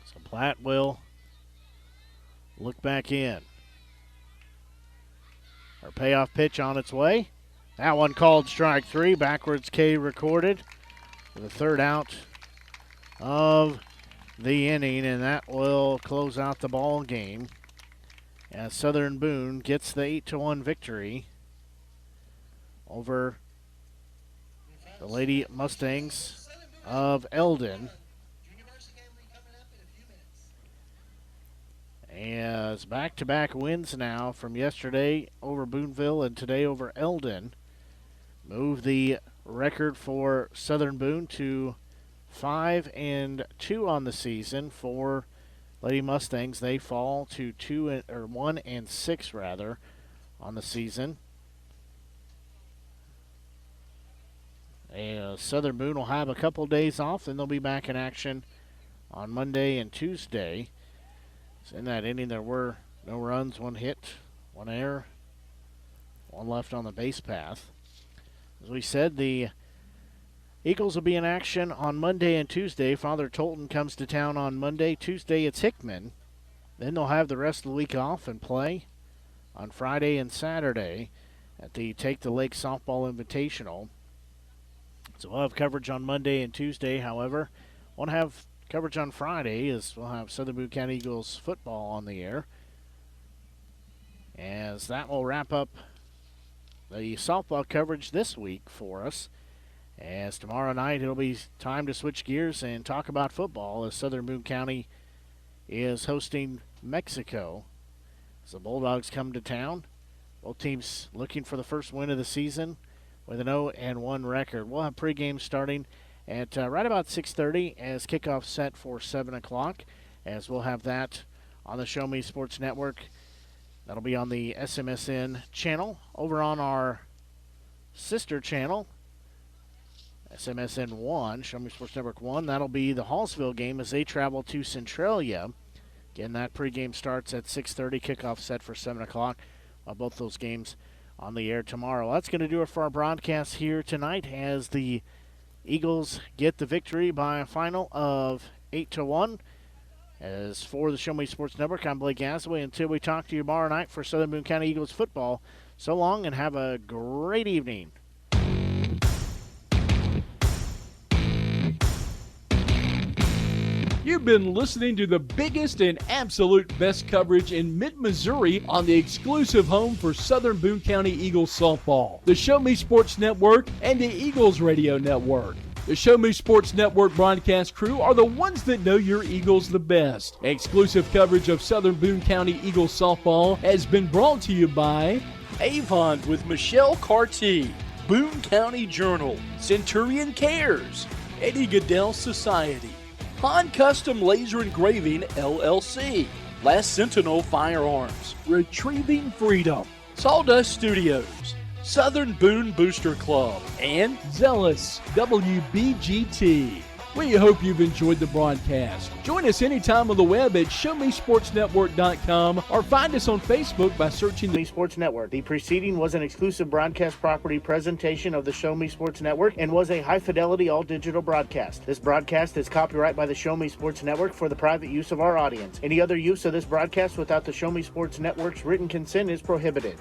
So Platt will look back in. Her payoff pitch on its way. That one called strike 3. Backwards K recorded for the 3rd out of the inning, and that will close out the ball game as Southern Boone gets the 8-1 victory over the Lady Mustangs of Eldon. As back-to-back wins now from yesterday over Booneville and today over Eldon move the record for Southern Boone to 5-2 on the season. For Lady Mustangs, they fall to 1-6 rather on the season. Southern Boone will have a couple days off, then they'll be back in action on Monday and Tuesday. So in that inning, there were no runs, 1 hit, 1 error, 1 left on the base path. As we said, the Eagles will be in action on Monday and Tuesday. Father Tolton comes to town on Monday. Tuesday, it's Hickman. Then they'll have the rest of the week off and play on Friday and Saturday at the Take the Lake Softball Invitational. So we'll have coverage on Monday and Tuesday. However, won't have coverage on Friday as we'll have Southern Boone County Eagles football on the air. As that will wrap up the softball coverage this week for us. As tomorrow night it'll be time to switch gears and talk about football as Southern Boone County is hosting Mexico. As the Bulldogs come to town, both teams looking for the first win of the season with an 0-1 record. We'll have pregame starting at right about 6:30 as kickoff set for 7 o'clock. As we'll have that on the Show Me Sports Network. That'll be on the SMSN channel. Over on our sister channel, SMSN 1, Show Me Sports Network 1, that'll be the Hallsville game as they travel to Centralia. Again, that pregame starts at 6:30, kickoff set for 7 o'clock. Both those games on the air tomorrow. That's going to do it for our broadcast here tonight as the Eagles get the victory by a final of 8-1. As for the Show Me Sports Network, I'm Blake Gasaway. Until we talk to you tomorrow night for Southern Boone County Eagles football, so long and have a great evening. You've been listening to the biggest and absolute best coverage in mid-Missouri on the exclusive home for Southern Boone County Eagles softball, the Show Me Sports Network, and the Eagles Radio Network. The Show Me Sports Network broadcast crew are the ones that know your Eagles the best. Exclusive coverage of Southern Boone County Eagles softball has been brought to you by Avon with Michelle Carty, Boone County Journal, Centurion Cares, Eddie Goodell Society, Han Custom Laser Engraving, LLC, Last Sentinel Firearms, Retrieving Freedom, Sawdust Studios, Southern Boone Booster Club, and Zealous WBGT. We hope you've enjoyed the broadcast. Join us anytime on the web at ShowMeSportsNetwork.com or find us on Facebook by searching the Sports Network. The preceding was an exclusive broadcast property presentation of the Show Me Sports Network and was a high-fidelity all-digital broadcast. This broadcast is copyright by the Show Me Sports Network for the private use of our audience. Any other use of this broadcast without the Show Me Sports Network's written consent is prohibited.